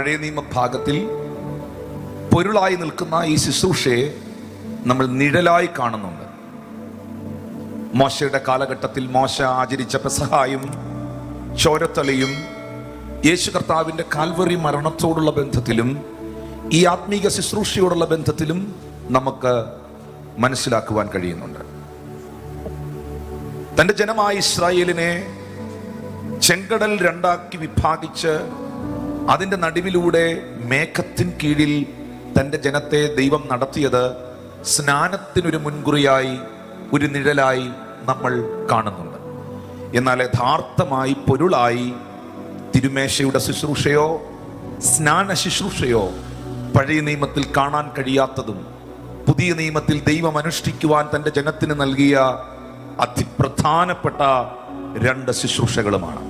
പഴയ നിയമ ഭാഗത്തിൽ പൊരുളായി നിൽക്കുന്ന ഈ ശുശ്രൂഷയെ നമ്മൾ നിഴലായി കാണുന്നുണ്ട്. മോശയുടെ കാലഘട്ടത്തിൽ മോശ ആചരിച്ച പെസഹായും ചോരത്തളിയും യേശു കർത്താവിൻ്റെ കാൽവറി മരണത്തോടുള്ള ബന്ധത്തിലും ഈ ആത്മീക ശുശ്രൂഷയോടുള്ള ബന്ധത്തിലും നമുക്ക് മനസ്സിലാക്കുവാൻ കഴിയുന്നുണ്ട്. തൻ്റെ ജനമായ ഇസ്രായേലിനെ ചെങ്കടൽ രണ്ടാക്കി വിഭാഗിച്ച് അതിൻ്റെ നടുവിലൂടെ മേഘത്തിൻ കീഴിൽ തൻ്റെ ജനത്തെ ദൈവം നടത്തിയത് സ്നാനത്തിനൊരു മുൻകുറിയായി, ഒരു നിഴലായി നമ്മൾ കാണുന്നുണ്ട്. എന്നാൽ യഥാർത്ഥമായി പൊരുളായി തിരുമേശയുടെ ശുശ്രൂഷയോ സ്നാന ശുശ്രൂഷയോ പഴയ നിയമത്തിൽ കാണാൻ കഴിയാത്തതും പുതിയ നിയമത്തിൽ ദൈവം അനുഷ്ഠിക്കുവാൻ തൻ്റെ ജനത്തിന് നൽകിയ അതിപ്രധാനപ്പെട്ട രണ്ട് ശുശ്രൂഷകളുമാണ്.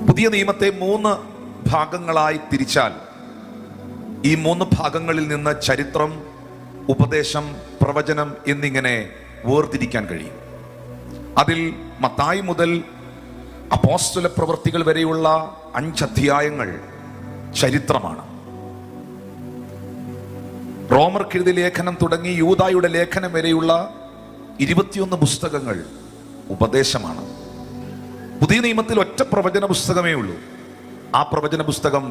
പുതിയ നിയമത്തെ 3 ഭാഗങ്ങളായി തിരിച്ചാൽ ഈ 3 ഭാഗങ്ങളിൽ നിന്ന് ചരിത്രം, ഉപദേശം, പ്രവചനം എന്നിങ്ങനെ വേർതിരിക്കാൻ കഴിയും. അതിൽ മത്തായി മുതൽ അപ്പോസ്തല പ്രവൃത്തികൾ വരെയുള്ള 5 അധ്യായങ്ങൾ ചരിത്രമാണ്. റോമർക്കെഴുതിയ ലേഖനം തുടങ്ങി യൂദായുടെ ലേഖനം വരെയുള്ള 21 പുസ്തകങ്ങൾ ഉപദേശമാണ്. പുതിയ നിയമത്തിൽ ഒറ്റ പ്രവചന പുസ്തകമേ ഉള്ളൂ. ആ പ്രവചന പുസ്തകം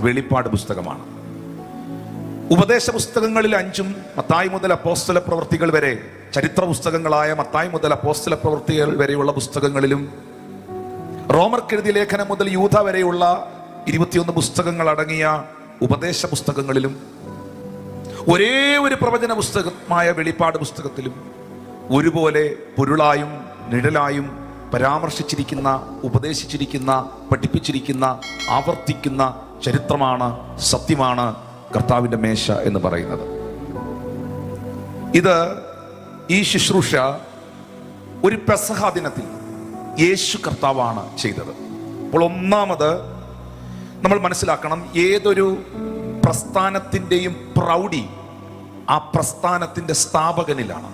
വെളിപ്പാട് പുസ്തകമാണ്. ഉപദേശ പുസ്തകങ്ങളിൽ 5 മത്തായി മുതൽ അപ്പോസ്തല പ്രവൃത്തികൾ വരെ, ചരിത്ര പുസ്തകങ്ങളായ മത്തായി മുതൽ അപ്പോസ്തല പ്രവൃത്തികൾ വരെയുള്ള പുസ്തകങ്ങളിലും റോമർക്കെഴുതിയ ലേഖനം മുതൽ യൂദ വരെയുള്ള 21 പുസ്തകങ്ങൾ അടങ്ങിയ ഉപദേശ പുസ്തകങ്ങളിലും ഒരേ ഒരു പ്രവചന പുസ്തകമായ വെളിപ്പാട് പുസ്തകത്തിലും ഒരുപോലെ പൊരുളായും നിഴലായും പരാമർശിച്ചിരിക്കുന്ന, ഉപദേശിച്ചിരിക്കുന്ന, പഠിപ്പിച്ചിരിക്കുന്ന, ആവർത്തിക്കുന്ന ചരിത്രമാണ്, സത്യമാണ് കർത്താവിൻ്റെ മേശ എന്ന് പറയുന്നത്. ഇത് ഈ ശുശ്രൂഷ ഒരു പെസഹ ദിനത്തിൽ യേശു കർത്താവാണ് ചെയ്തത്. അപ്പോൾ ഒന്നാമത് നമ്മൾ മനസ്സിലാക്കണം, ഏതൊരു പ്രസ്ഥാനത്തിൻ്റെയും പ്രൗഢി ആ പ്രസ്ഥാനത്തിൻ്റെ സ്ഥാപകനിലാണ്.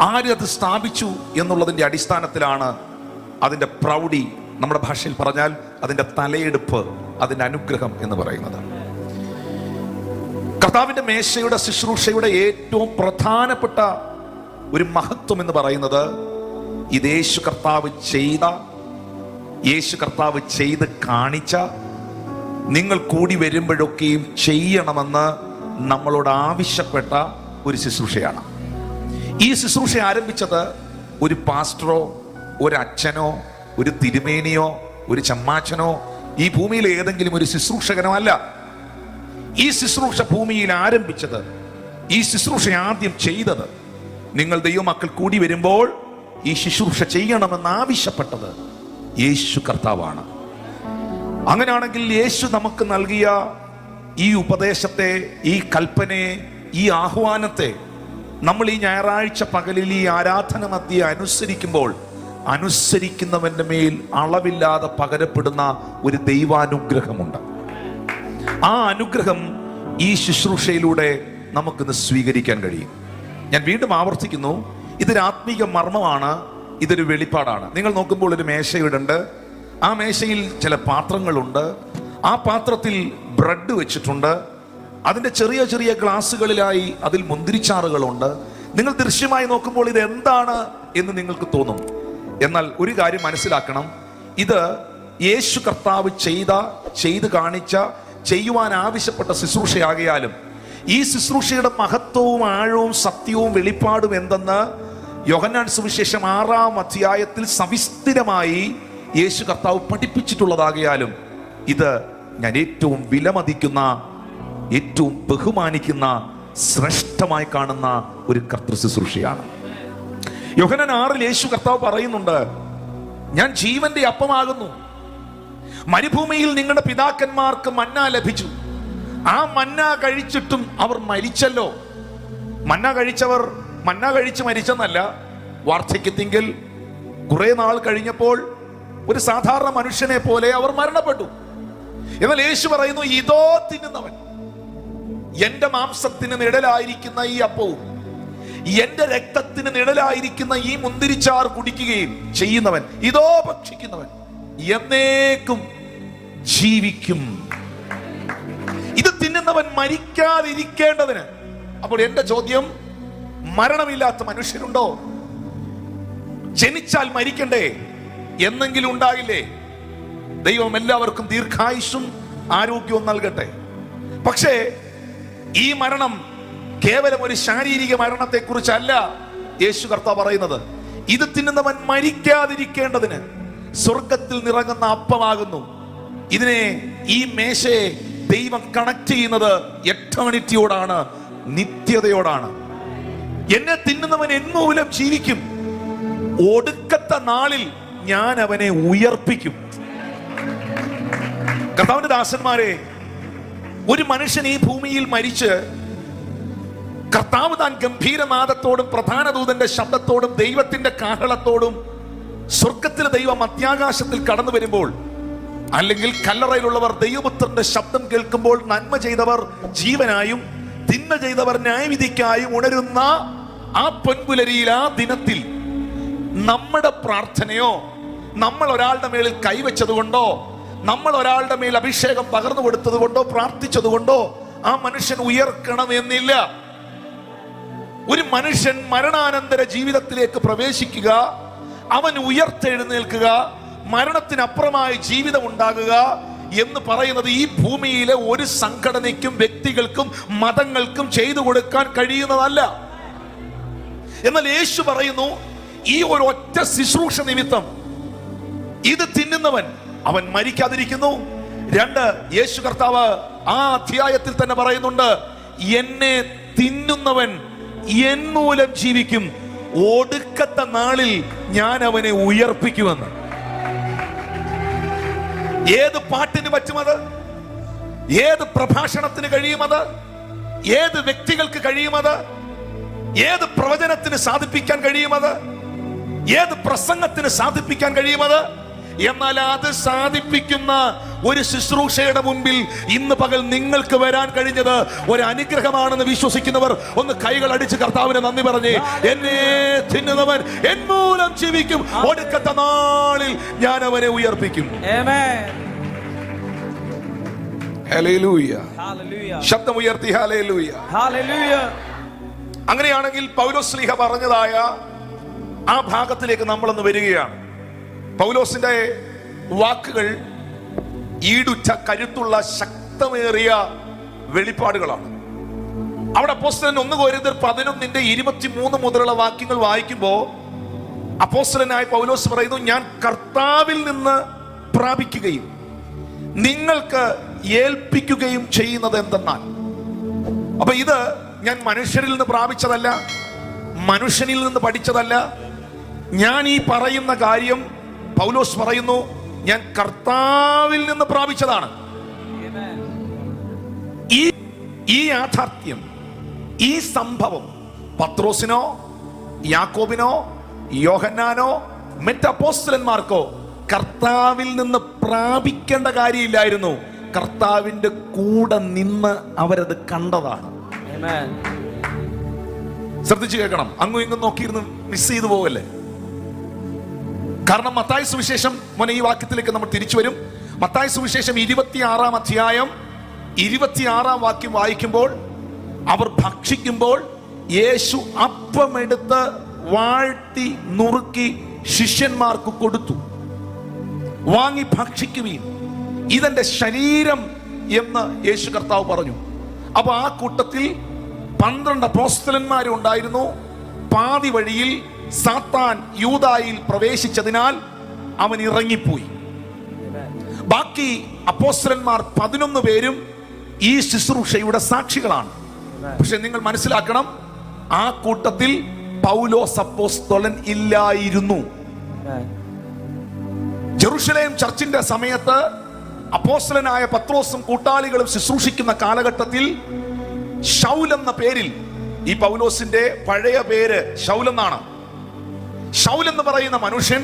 ആരത് സ്ഥാപിച്ചു എന്നുള്ളതിൻ്റെ അടിസ്ഥാനത്തിലാണ് അതിൻ്റെ പ്രൗഢി, നമ്മുടെ ഭാഷയിൽ പറഞ്ഞാൽ അതിൻ്റെ തലയെടുപ്പ്, അതിൻ്റെ അനുഗ്രഹം എന്ന് പറയുന്നത്. കർത്താവിൻ്റെ മേശയുടെ ശുശ്രൂഷയുടെ ഏറ്റവും പ്രധാനപ്പെട്ട ഒരു മഹത്വം എന്ന് പറയുന്നത് ഇത് യേശു കർത്താവ് ചെയ്ത് കാണിച്ച, നിങ്ങൾ കൂടി വരുമ്പോഴൊക്കെയും ചെയ്യണമെന്ന് നമ്മളോട് ആവശ്യപ്പെട്ട ഒരു ശുശ്രൂഷയാണ്. ഈ ശുശ്രൂഷ ആരംഭിച്ചത് ഒരു പാസ്റ്ററോ, ഒരു അച്ഛനോ, ഒരു തിരുമേനിയോ, ഒരു ചമ്മാച്ചനോ, ഈ ഭൂമിയിൽ ഏതെങ്കിലും ഒരു ശുശ്രൂഷകനോ അല്ല. ഈ ശുശ്രൂഷ ഭൂമിയിൽ ആരംഭിച്ചത്, ഈ ശുശ്രൂഷ ആദ്യം ചെയ്തത്, നിങ്ങൾ ദൈവമക്കൾ കൂടി വരുമ്പോൾ ഈ ശുശ്രൂഷ ചെയ്യണമെന്ന് ആവശ്യപ്പെട്ടത് യേശു കർത്താവാണ്. അങ്ങനെയാണെങ്കിൽ യേശു നമുക്ക് നൽകിയ ഈ ഉപദേശത്തെ, ഈ കൽപ്പനയെ, ഈ ആഹ്വാനത്തെ നമ്മൾ ഈ ഞായറാഴ്ച പകലിൽ ഈ ആരാധന മധ്യേ അനുസരിക്കുമ്പോൾ അനുസരിക്കുന്നവന്റെ മേൽ അളവില്ലാതെ പകരപ്പെടുന്ന ഒരു ദൈവാനുഗ്രഹമുണ്ട്. ആ അനുഗ്രഹം ഈ ശുശ്രൂഷയിലൂടെ നമുക്കിന്ന് സ്വീകരിക്കാൻ കഴിയും. ഞാൻ വീണ്ടും ആവർത്തിക്കുന്നു, ഇതൊരു ആത്മീക മർമ്മമാണ്, ഇതൊരു വെളിപ്പാടാണ്. നിങ്ങൾ നോക്കുമ്പോൾ ഒരു മേശയുണ്ട്. ആ മേശയിൽ ചില പാത്രങ്ങളുണ്ട്. ആ പാത്രത്തിൽ ബ്രെഡ് വെച്ചിട്ടുണ്ട്. അതിൻ്റെ ചെറിയ ചെറിയ ഗ്ലാസ്സുകളിലായി അതിൽ മുന്തിരിച്ചാറുകളുണ്ട്. നിങ്ങൾ ദൃശ്യമായി നോക്കുമ്പോൾ ഇത് എന്താണ് എന്ന് നിങ്ങൾക്ക് തോന്നും. എന്നാൽ ഒരു കാര്യം മനസ്സിലാക്കണം, ഇത് യേശു കർത്താവ് ചെയ്ത് കാണിച്ച, ചെയ്യുവാൻ ആവശ്യപ്പെട്ട ശുശ്രൂഷയാകിയാലും ഈ ശുശ്രൂഷയുടെ മഹത്വവും ആഴവും സത്യവും വെളിപ്പാടും എന്തെന്ന് യോഹന്നാൻ സുവിശേഷം 6-ാം അധ്യായത്തിൽ സവിസ്തരമായി യേശു കർത്താവ് പഠിപ്പിച്ചിട്ടുള്ളതാകിയാലും ഇത് ഞാൻ ഏറ്റവും വിലമതിക്കുന്ന, ഏറ്റവും ബഹുമാനിക്കുന്ന, ശ്രേഷ്ഠമായി കാണുന്ന ഒരു കർത്തൃ ശുശ്രൂഷയാണ്. യോഹന്നാൻ 6-ൽ യേശു കർത്താവ് പറയുന്നുണ്ട്, ഞാൻ ജീവന്റെ അപ്പമാകുന്നു. മരുഭൂമിയിൽ നിങ്ങളുടെ പിതാക്കന്മാർക്ക് മന്ന ലഭിച്ചു. ആ മന്ന കഴിച്ചിട്ടും അവർ മരിച്ചല്ലോ. മന്ന കഴിച്ച് മരിച്ചെന്നല്ല, വാർദ്ധക്യത്തിങ്കിൽ കുറെ നാൾ കഴിഞ്ഞപ്പോൾ ഒരു സാധാരണ മനുഷ്യനെ പോലെ അവർ മരണപ്പെട്ടു. എന്നാൽ യേശു പറയുന്നു, ഇതോ തിന്നുന്നവൻ എന്റെ മാംസത്തിന് നിഴലായിരിക്കുന്ന ഈ അപ്പവും എന്റെ രക്തത്തിന് നിഴലായിരിക്കുന്ന ഈ മുന്തിരിച്ചാർ കുടിക്കുകയും ചെയ്യുന്നവൻ, ഇതോ ഭക്ഷിക്കുന്നവൻ എന്നേക്കും ജീവിക്കും. ഇത് തിന്നുന്നവൻ മരിക്കാതിരിക്കേണ്ടതിന്. അപ്പോൾ എന്റെ ചോദ്യം, മരണമില്ലാത്ത മനുഷ്യരുണ്ടോ? ജനിച്ചാൽ മരിക്കണ്ടേ? എന്നെങ്കിലും ഉണ്ടായില്ലേ? ദൈവം എല്ലാവർക്കും ദീർഘായുസ്സും ആരോഗ്യവും നൽകട്ടെ. പക്ഷേ ഈ മരണം കേവലം ഒരു ശാരീരിക മരണത്തെ കുറിച്ചല്ല യേശു കർത്താവ് പറയുന്നത്. ഇത് തിന്നുന്നവൻ മരിക്കാതിരിക്കേണ്ടതിന് സ്വർഗത്തിൽ നിറങ്ങുന്ന അപ്പമാകുന്നു. ഇതിനെ, ഈ മേശയെ ദൈവം കണക്ട് ചെയ്യുന്നത് എറ്റേണിറ്റിയോടാണ്, നിത്യതയോടാണ്. എന്നെ തിന്നുന്നവൻ എന്മൂലം ജീവിക്കും, ഒടുക്കത്തെ നാളിൽ ഞാൻ അവനെ ഉയർപ്പിക്കും. കർത്താവിന്റെ ദാസന്മാരെ, ഒരു മനുഷ്യൻ ഈ ഭൂമിയിൽ മരിച്ച് കർത്താവ് താൻ ഗംഭീരനാദത്തോടും പ്രധാന ദൂതന്റെ ശബ്ദത്തോടും ദൈവത്തിന്റെ കാഹളത്തോടും സ്വർഗത്തിലെ ദൈവം മധ്യാകാശത്തിൽ കടന്നു വരുമ്പോൾ, അല്ലെങ്കിൽ കല്ലറയിലുള്ളവർ ദൈവപുത്രന്റെ ശബ്ദം കേൾക്കുമ്പോൾ, നന്മ ചെയ്തവർ ജീവനായും തിന്മ ചെയ്തവർ ന്യായവിധിക്കായും ഉണരുന്ന ആ പൊൻപുലരിയിൽ, ആ ദിനത്തിൽ നമ്മുടെ പ്രാർത്ഥനയോ, നമ്മൾ ഒരാളുടെ മേളിൽ കൈവച്ചത് കൊണ്ടോ, നമ്മൾ ഒരാളുടെ മേൽ അഭിഷേകം പകർന്നു കൊടുത്തത് കൊണ്ടോ, പ്രാർത്ഥിച്ചത് കൊണ്ടോ ആ മനുഷ്യൻ ഉയർക്കണമെന്നില്ല. ഒരു മനുഷ്യൻ മരണാനന്തര ജീവിതത്തിലേക്ക് പ്രവേശിക്കുക, അവൻ ഉയർത്തെഴുന്നേൽക്കുക, മരണത്തിനപ്പുറമായി ജീവിതം ഉണ്ടാകുക എന്ന് പറയുന്നത് ഈ ഭൂമിയിലെ ഒരു സംഘടനയ്ക്കും വ്യക്തികൾക്കും മതങ്ങൾക്കും ചെയ്തു കൊടുക്കാൻ കഴിയുന്നതല്ല. എന്നാൽ യേശു പറയുന്നു, ഈ ഒരു ഒറ്റ ശുശ്രൂഷ നിമിത്തം ഇത് തിന്നുന്നവൻ അവൻ മരിക്കാതിരിക്കുന്നു. 2, യേശു കർത്താവ് ആ അധ്യായത്തിൽ തന്നെ പറയുന്നുണ്ട്, എന്നെ തിന്നുന്നവൻ എന്മൂലം ജീവിക്കും, ഒടുക്കത്തെ നാളിൽ ഞാൻ അവനെ ഉയർപ്പിക്കുമെന്ന്. ഏത് പാട്ടിന് പറ്റുമത്? ഏത് പ്രഭാഷണത്തിന് കഴിയുമത്? ഏത് വ്യക്തികൾക്ക് കഴിയുമത്? ഏത് പ്രവചനത്തിന് സാധിപ്പിക്കാൻ കഴിയുമത്? ഏത് പ്രസംഗത്തിന് സാധിപ്പിക്കാൻ കഴിയുമത്? എന്നാൽ അത് സാധിപ്പിക്കുന്ന ഒരു ശുശ്രൂഷയുടെ മുമ്പിൽ ഇന്ന് പകൽ നിങ്ങൾക്ക് വരാൻ കഴിഞ്ഞത് ഒരു അനുഗ്രഹമാണെന്ന് വിശ്വസിക്കുന്നവർ ഒന്ന് കൈകൾ അടിച്ച് കർത്താവിന് നന്ദി പറഞ്ഞേ. എന്നെ തിന്നുന്നവൻ എന്മൂലം ജീവിക്കും, ഒടുക്കത്തെ നാളിൽ ഞാൻ അവനെ ഉയർപ്പിക്കും. ഹല്ലേലൂയ. ശബ്ദം ഉയർത്തി ഹല്ലേലൂയ. അങ്ങനെയാണെങ്കിൽ പൗലോസ് ശ്ലീഹ പറഞ്ഞതായ ആ ഭാഗത്തിലേക്ക് നമ്മളൊന്ന് വരികയാണ്. പൗലോസിന്റെ വാക്കുകൾ ഈടുറ്റ കരുത്തുള്ള ശക്തമേറിയ വെളിപ്പാടുകളാണ്. അവിടെ അപ്പോസ്തലൻ 1 കൊരിന്ത്യർ 11:23 മുതലുള്ള വാക്യങ്ങൾ വായിക്കുമ്പോൾ അപ്പോസ്തലനായ പൗലോസ് പറയുന്നു, ഞാൻ കർത്താവിൽ നിന്ന് പ്രാപിക്കുകയും നിങ്ങൾക്ക് ഏൽപ്പിക്കുകയും ചെയ്യുന്നത് എന്തെന്നാൽ. അപ്പൊ ഇത് ഞാൻ മനുഷ്യരിൽ നിന്ന് പ്രാപിച്ചതല്ല, മനുഷ്യനിൽ നിന്ന് പഠിച്ചതല്ല. ഞാൻ ഈ പറയുന്ന കാര്യം പൗലോസ് പറയുന്നു, ഞാൻ കർത്താവിൽ നിന്ന് പ്രാപിച്ചതാണ്. ഈ യാഥാർത്ഥ്യം, ഈ സംഭവം പത്രോസിനോ യാക്കോബിനോ യോഹന്നാനോ മറ്റ് അപ്പോസ്തലന്മാർക്കോ കർത്താവിൽ നിന്ന് പ്രാപിക്കേണ്ട കാര്യമില്ലായിരുന്നു. കർത്താവിന്റെ കൂടെ നിന്ന് അവരത് കണ്ടതാണ്. ശ്രദ്ധിച്ചു കേൾക്കണം, അങ്ങും ഇങ്ങും നോക്കിയിരുന്ന് മിസ് ചെയ്തു പോകല്ലേ. കാരണം മത്തായി സുവിശേഷം, ഈ വാക്യത്തിലേക്ക് നമ്മൾ തിരിച്ചു വരും. മത്തായി സുവിശേഷം 26-ാം അധ്യായം 26-ാം വാക്യം വായിക്കുമ്പോൾ, അവർ ഭക്ഷിക്കുമ്പോൾ യേശു അപ്പമെടുത്ത് വാഴ്ത്തി നുറുക്കി ശിഷ്യന്മാർക്ക് കൊടുത്തു, വാങ്ങി ഭക്ഷിക്കുവീൻ, ഇതെന്റെ ശരീരം എന്ന് യേശു കർത്താവ് പറഞ്ഞു. അപ്പൊ ആ കൂട്ടത്തിൽ 12 അപ്പോസ്തലന്മാരും ഉണ്ടായിരുന്നു. പാതി വഴിയിൽ സാത്താൻ യൂദായിൽ പ്രവേശിച്ചതിനാൽ അവൻ ഇറങ്ങിപ്പോയി. ബാക്കി അപ്പോസ്തലന്മാർ 11 പേരും ഈ ശുശ്രൂഷയുടെ സാക്ഷികളാണ്. പക്ഷെ നിങ്ങൾ മനസ്സിലാക്കണം, ആ കൂട്ടത്തിൽ പൗലോസ് അപ്പോസ്തലൻ ഇല്ലായിരുന്നു. ജെറുസലേം ചർച്ചിന്റെ സമയത്ത് അപ്പോസ്തലനായ പത്രോസും കൂട്ടാളികളും ശുശ്രൂഷിക്കുന്ന കാലഘട്ടത്തിൽ ശൗൽ എന്ന പേരിൽ, ഈ പൗലോസിന്റെ പഴയ പേര് ശൗൽ എന്നാണ്. ശൗൽ എന്ന് പറയുന്ന മനുഷ്യൻ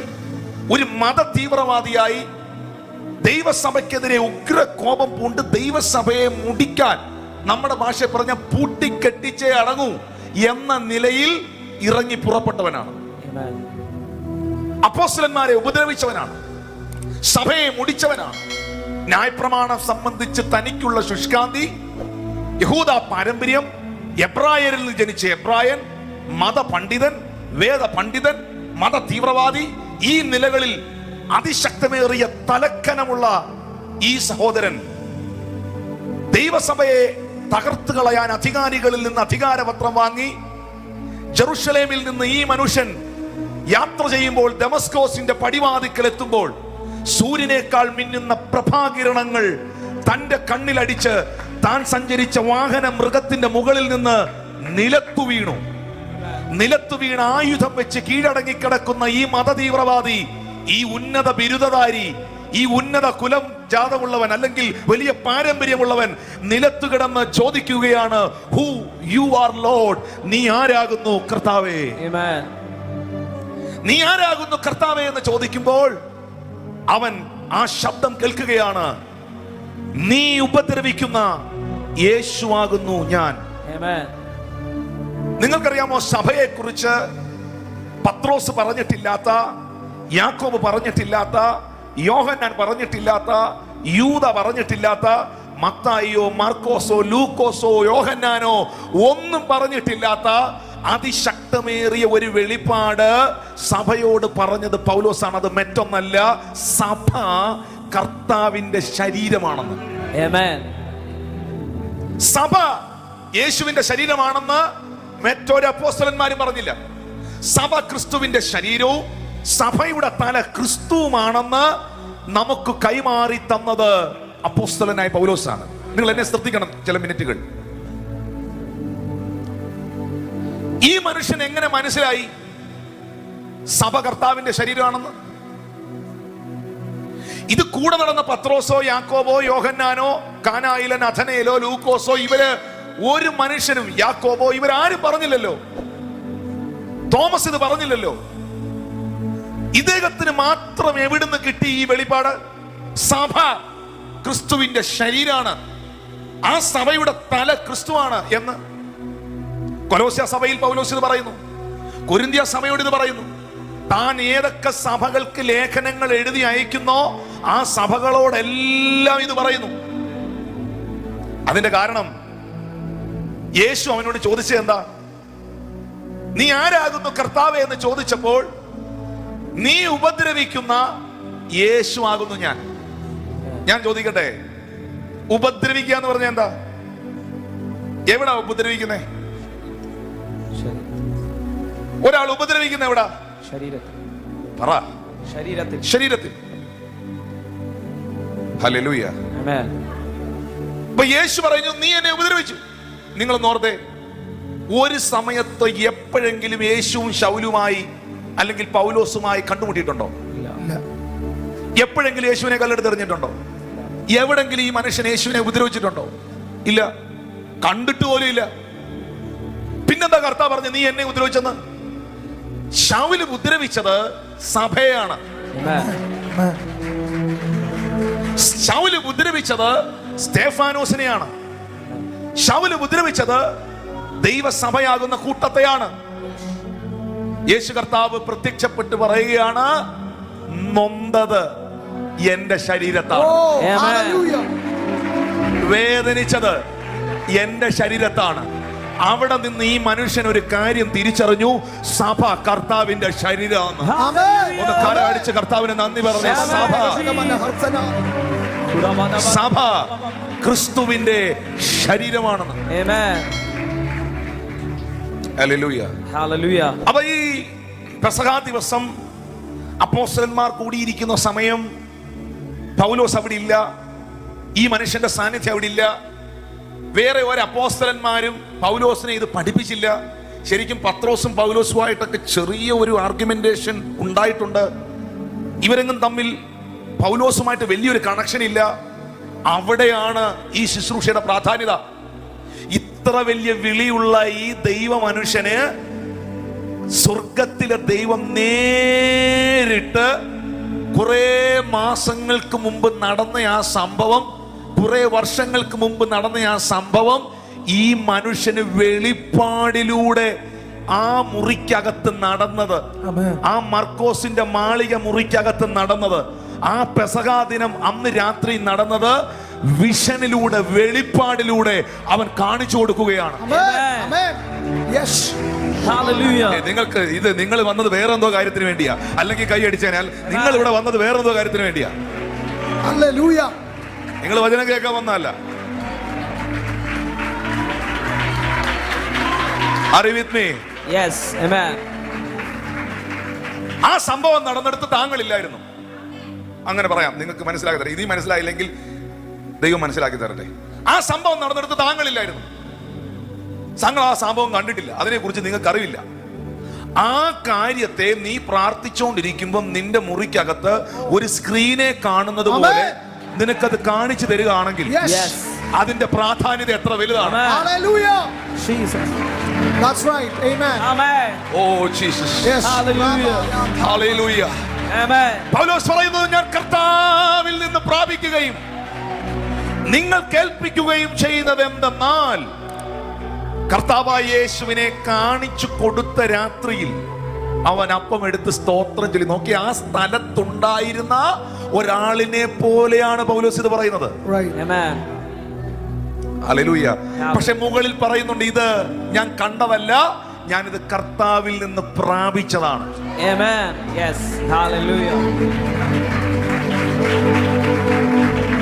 ഒരു മത തീവ്രവാദിയായി ദൈവസഭയ്ക്കെതിരെ ഉഗ്ര കോപം പൂണ്ട് ദൈവസഭയെ മുടിക്കാൻ, നമ്മുടെ ഭാഷ പറഞ്ഞ പൂട്ടിക്കെട്ടിച്ചേ അടങ്ങൂ എന്ന നിലയിൽ ഇറങ്ങി പുറപ്പെട്ടവനാണ്. അപ്പോസ്തലന്മാരെ ഉപദ്രവിച്ചവനാണ്. സഭയെ മുടിച്ചവനാണ്. ന്യായപ്രമാണം സംബന്ധിച്ച് തനിക്കുള്ള ശുഷ്കാന്തി, യഹൂദ പാരമ്പര്യം, എബ്രായരിൽ നിന്ന് ജനിച്ച എബ്രായൻ, മതപണ്ഡിതൻ, വേദ പണ്ഡിതൻ, മത തീവ്രവാദി, ഈ നിലകളിൽ അതിശക്തമേറിയ തലക്കനമുള്ള ഈ സഹോദരൻ ദൈവസഭയെ തകർത്തു കളയാൻ അധികാരികളിൽ നിന്ന് അധികാരപത്രം വാങ്ങി ജെറുസലേമിൽ നിന്ന് ഈ മനുഷ്യൻ യാത്ര ചെയ്യുമ്പോൾ ദമസ്കോസിന്റെ പടിവാതിക്കൽ എത്തുമ്പോൾ സൂര്യനേക്കാൾ മിന്നുന്ന പ്രഭാകിരണങ്ങൾ തന്റെ കണ്ണിലടിച്ച് താൻ സഞ്ചരിച്ച വാഹന മൃഗത്തിന്റെ മുകളിൽ നിന്ന് നിലത്തു വീണു. നിലത്തു വീണ ആയുധം വെച്ച് കീഴടങ്ങിക്കിടക്കുന്ന ഈ മതതീവ്രവാദി, ഈ ഉന്നത ബിരുദധാരി, ഈ ഉന്നത കുലം ജാതമുള്ളവൻ അല്ലെങ്കിൽ വലിയ പാരമ്പര്യമുള്ളവൻ നിലത്തു കിടന്ന് ചോദിക്കുകയാണ്, ഹൂ യു ആർ ലോർഡ്, നീ ആരാകുന്നു കർത്താവേ? നീ ആരാകുന്നു കർത്താവേ എന്ന് ചോദിക്കുമ്പോൾ അവൻ ആ ശബ്ദം കേൾക്കുകയാണ്, നീ ഉപദ്രവിക്കുന്ന യേശുവാകുന്നു ഞാൻ. നിങ്ങൾക്കറിയാമോ, സഭയെ കുറിച്ച് പത്രോസ് പറഞ്ഞിട്ടില്ലാത്ത, യാക്കോബ് പറഞ്ഞിട്ടില്ലാത്ത, യോഹന്നാൻ പറഞ്ഞിട്ടില്ലാത്ത, യൂദ പറഞ്ഞിട്ടില്ലാത്ത, മത്തായിയോ മാർക്കോസോ ലൂക്കോസോ യോഹന്നാനോ ഒന്നും പറഞ്ഞിട്ടില്ലാത്ത അതിശക്തമേറിയ ഒരു വെളിപ്പാട് സഭയോട് പറഞ്ഞത് പൗലോസാണ്. അത് മറ്റൊന്നല്ല, സഭ കർത്താവിന്റെ ശരീരമാണെന്ന്. സഭ യേശുവിന്റെ ശരീരമാണെന്ന് മറ്റൊരു അപ്പോസ്തലന്മാരും പറഞ്ഞില്ല. സഭ ക്രിസ്തുവിന്റെ ശരീരവും സഭയുടെ തല ക്രിസ്തുവുമാണെന്ന് നമുക്ക് കൈമാറി തന്നത് അപ്പോസ്തലനായ പൗലോസാണ്. നിങ്ങൾ എന്നെ ശ്രദ്ധിക്കണം ചില മിനിറ്റുകൾ. ഈ മനുഷ്യൻ എങ്ങനെ മനസ്സിലായി സഭ കർത്താവിന്റെ ശരീരമാണെന്ന്? ഇത് കൂടെ നടന്ന പത്രോസോ യാക്കോബോ യോഹന്നാനോ കാനായിലെ നഥനയേലോ ലൂക്കോസോ ഇവര് ഒരു മനുഷ്യനും, യാക്കോബോ ഇവരാരും പറഞ്ഞില്ലല്ലോ. തോമസ് ഇത് പറഞ്ഞില്ലല്ലോ. ഇദ്ദേഹത്തിന് മാത്രം എവിടുന്ന് കിട്ടി ഈ വെളിപ്പാട്? സഭ ക്രിസ്തുവിന്റെ ശരീരമാണ്, ആ സഭയുടെ തല ക്രിസ്തുവാണ് എന്ന് കൊലോസ്യ സഭയിൽ പൗലോസ് ഇത് പറയുന്നു. കൊരിന്ത്യ സഭയോട് ഇത് പറയുന്നു. താൻ ഏതൊക്കെ സഭകൾക്ക് ലേഖനങ്ങൾ എഴുതി അയക്കുന്നോ ആ സഭകളോടെല്ലാം ഇത് പറയുന്നു. അതിന്റെ കാരണം യേശു അവനോട് ചോദിച്ചത് എന്താ? നീ ആരാകുന്നു കർത്താവേ എന്ന് ചോദിച്ചപ്പോൾ, നീ ഉപദ്രവിക്കുന്ന യേശു ആകുന്നു ഞാൻ. ഞാൻ ചോദിക്കട്ടെ, ഉപദ്രവിക്കുക എന്ന് പറഞ്ഞാൽ എന്താ? എവിടാ ഉപദ്രവിക്കുന്നേ? ഒരാൾ ഉപദ്രവിക്കുന്ന എവിടാ? ശരീരത്തിൽ. പറ. ശരീരത്തിൽ. ശരീരത്തിൽ. ഹല്ലേലൂയ. അപ്പൊ യേശു പറഞ്ഞു, നീ എന്നെ ഉപദ്രവിച്ചു. നിങ്ങൾ നോർത്തെ, ഒരു സമയത്ത് എപ്പോഴെങ്കിലും യേശുവും ശൗലുമായി അല്ലെങ്കിൽ പൗലോസുമായി കണ്ടുമുട്ടിയിട്ടുണ്ടോ? എപ്പോഴെങ്കിലും യേശുവിനെ കല്ലെടുത്തെറിഞ്ഞിട്ടുണ്ടോ? എവിടെങ്കിലും ഈ മനുഷ്യൻ യേശുവിനെ ഉപദ്രവിച്ചിട്ടുണ്ടോ? ഇല്ല, കണ്ടിട്ട് പോലും ഇല്ല. പിന്നെന്താ കർത്താവ് പറഞ്ഞു നീ എന്നെ ഉപദ്രവിച്ചെന്ന്? ശൗല് ഉപദ്രവിച്ചത് സഭയാണ്. ശൗല് ഉപദ്രവിച്ചത് സ്തേഫാനോസിനെയാണ്. ശൗല് ഉപദ്രവിച്ചത് ദൈവസഭയാകുന്ന കൂട്ടത്തെയാണ്. യേശു കർത്താവ് പ്രത്യക്ഷപ്പെട്ട് പറയുകയാണ്, നൊന്തത് എന്റെ ശരീരത്താണ്, വേദനിച്ചത് എന്റെ ശരീരത്താണ്. അവിടെ നിന്ന് ഈ മനുഷ്യൻ ഒരു കാര്യം തിരിച്ചറിഞ്ഞു, സഭ കർത്താവിന്റെ ശരീരമാണ്. ഒന്ന് കരമടിച്ച് കർത്താവിന് നന്ദി പറഞ്ഞു. സഭ ക്രിസ്തുവിന്റെ ശരീരമാണെന്ന്. അപ്പൊ ഈ പെസഹാ ദിവസം അപ്പോസ്തലന്മാർ കൂടിയിരിക്കുന്ന സമയം പൗലോസ് അവിടെ ഇല്ല, ഈ മനുഷ്യന്റെ സാന്നിധ്യം അവിടെ ഇല്ല. വേറെ ഒരു അപ്പോസ്തലന്മാരും പൗലോസിനെ ഇത് പഠിപ്പിച്ചില്ല. ശരിക്കും പത്രോസും പൗലോസുമായിട്ടൊക്കെ ചെറിയ ഒരു ആർഗ്യുമെന്റേഷൻ ഉണ്ടായിട്ടുണ്ട്. ഇവരെങ്ങും തമ്മിൽ പൗലോസുമായിട്ട് വലിയൊരു കണക്ഷൻ ഇല്ല. അവിടെയാണ് ഈ ശുശ്രൂഷയുടെ പ്രാധാന്യത. ഇത്ര വലിയ വിളിയുള്ള ഈ ദൈവ മനുഷ്യന് സ്വർഗത്തിലെ ദൈവം നേരിട്ട് കുറെ മാസങ്ങൾക്ക് മുമ്പ് നടന്ന ആ സംഭവം, കുറെ വർഷങ്ങൾക്ക് മുമ്പ് നടന്ന ആ സംഭവം ഈ മനുഷ്യന് വെളിപ്പാടിലൂടെ ആ മുറിക്കകത്ത് നടന്നത്, ആ മർക്കോസിന്റെ മാളിക മുറിക്കകത്ത് നടന്നത്, ആ പെസഹാ ദിനം അന്ന് രാത്രി നടന്നത് വിഷനിലൂടെ, വെളിപ്പാടിലൂടെ അവൻ കാണിച്ചു കൊടുക്കുകയാണ്. നിങ്ങൾക്ക് ഇത് നിങ്ങൾ വന്നത് വേറെന്തോ കാര്യത്തിന് വേണ്ടിയാ, അല്ലെങ്കിൽ കൈ അടിച്ചാൽ നിങ്ങൾ ഇവിടെ വന്നത് വേറെന്തോ കാര്യത്തിന് വേണ്ടിയാ. നിങ്ങൾ വചനം കേൾക്കാൻ വന്നതല്ല. Are you with me? Yes, amen. ആ സംഭവം നടന്നെടുത്ത് താങ്കളില്ലായിരുന്നു. അങ്ങനെ പറയാം, നിങ്ങൾക്ക് മനസ്സിലാക്കി തരാം. ഇനി മനസ്സിലായില്ലെങ്കിൽ ദൈവം മനസ്സിലാക്കി തരട്ടെ. ആ സംഭവം നടന്നെടുത്ത് താങ്കളില്ലായിരുന്നു. താങ്കൾ ആ സംഭവം കണ്ടിട്ടില്ല, അതിനെക്കുറിച്ച് നിങ്ങൾക്ക് അറിവില്ല. ആ കാര്യത്തെ നീ പ്രാർത്ഥിച്ചുകൊണ്ടിരിക്കുമ്പോൾ നിന്റെ മുറിക്കകത്ത് ഒരു സ്ക്രീനെ കാണുന്നത് പോലെ നിനക്കത് കാണിച്ചു തരികയാണെങ്കിൽ അതിന്റെ പ്രാധാന്യത എത്ര വലുതാണ്. That's right. Amen. Amen. Oh Jesus. Yes. Hallelujah. Hallelujah. Amen. പൗലോസ് പറയുന്നത്, ഞാൻ കർത്താവിൽ നിന്ന് പ്രാപിക്കുകയും നിങ്ങൾ കേൾപ്പിക്കുകയും ചെയ്യുന്നത് എന്തെന്നാൽ, കർത്താവായ യേശുവിനെ കാണിച്ചു കൊടുത്ത രാത്രിയിൽ അവൻ അപ്പം എടുത്ത് സ്തോത്രം ചൊല്ലി. നോക്കി, ആ സ്ഥലത്തുണ്ടായിരുന്ന ഒരാളിനെ പോലെയാണ് പൗലോസ് ഇത് പറയുന്നത്. Right. Amen. ഹല്ലേലൂയ. പക്ഷെ മുകളിൽ പറയുന്നുണ്ട്, ഇത് ഞാൻ കണ്ടതല്ല, ഞാനിത് കർത്താവിൽ നിന്ന് പ്രാപിച്ചതാണ്. Amen. Yes. Hallelujah.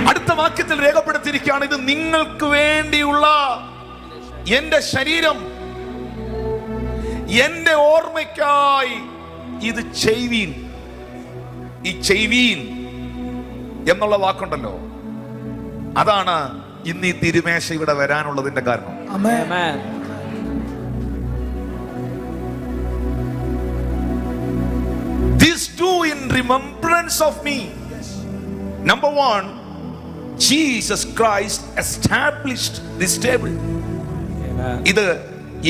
അടുത്ത വാക്യത്തിൽ രേഖപ്പെടുത്തിയിരിക്കുകയാണ്, ഇത് നിങ്ങൾക്ക് വേണ്ടിയുള്ള എന്റെ ശരീരം, എന്റെ ഓർമ്മയ്ക്കായി ഇത് ചെയ്വീൻ. ഈ ചെയ്വീൻ എന്നുള്ള വാക്കുണ്ടല്ലോ, അതാണ് ഇന്ന് ഈ തിരുമേശ ഇവിടെ വരാനുള്ളതിന്റെ കാരണം. Amen. This do in remembrance of me. Number one, Jesus Christ established this table. Amen. ഇത്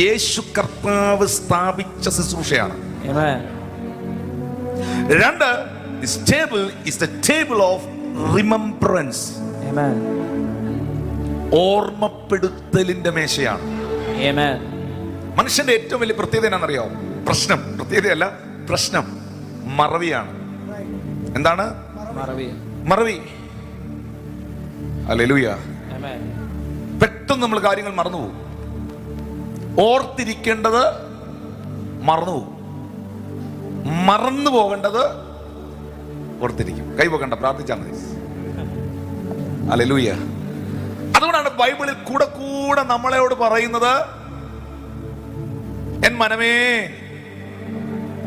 യേശു കർത്താവ് സ്ഥാപിച്ച ശുശ്രൂഷയാണ്. Amen. രണ്ട്, this table is the table of remembrance. Amen. ഓർമ്മപ്പെടുത്തലിന്റെ മേശയാണ്. Amen. മനുഷ്യന്റെ ഏറ്റവും വലിയ പ്രത്യേകത എന്നാണെന്നറിയാമോ? പ്രശ്നം, പ്രത്യേകതയല്ല, പ്രശ്നം മറവിയാണ്. എന്താണ് മറവി? ഹല്ലേലൂയ. Amen. പെട്ടെന്ന് നമ്മൾ കാര്യങ്ങൾ മറന്നുപോകും. ഓർത്തിരിക്കേണ്ടത് മറന്നുപോകും, മറന്നു പോകേണ്ടത് ഓർത്തിരിക്കും. കൈപോകണ്ട, പ്രാർത്ഥിച്ചാൽ മതി. ഹല്ലേലൂയ. അതുകൊണ്ടാണ് ബൈബിളിൽ കൂടെ കൂടെ നമ്മളോട് പറയുന്നത്, എൻ മനമേ,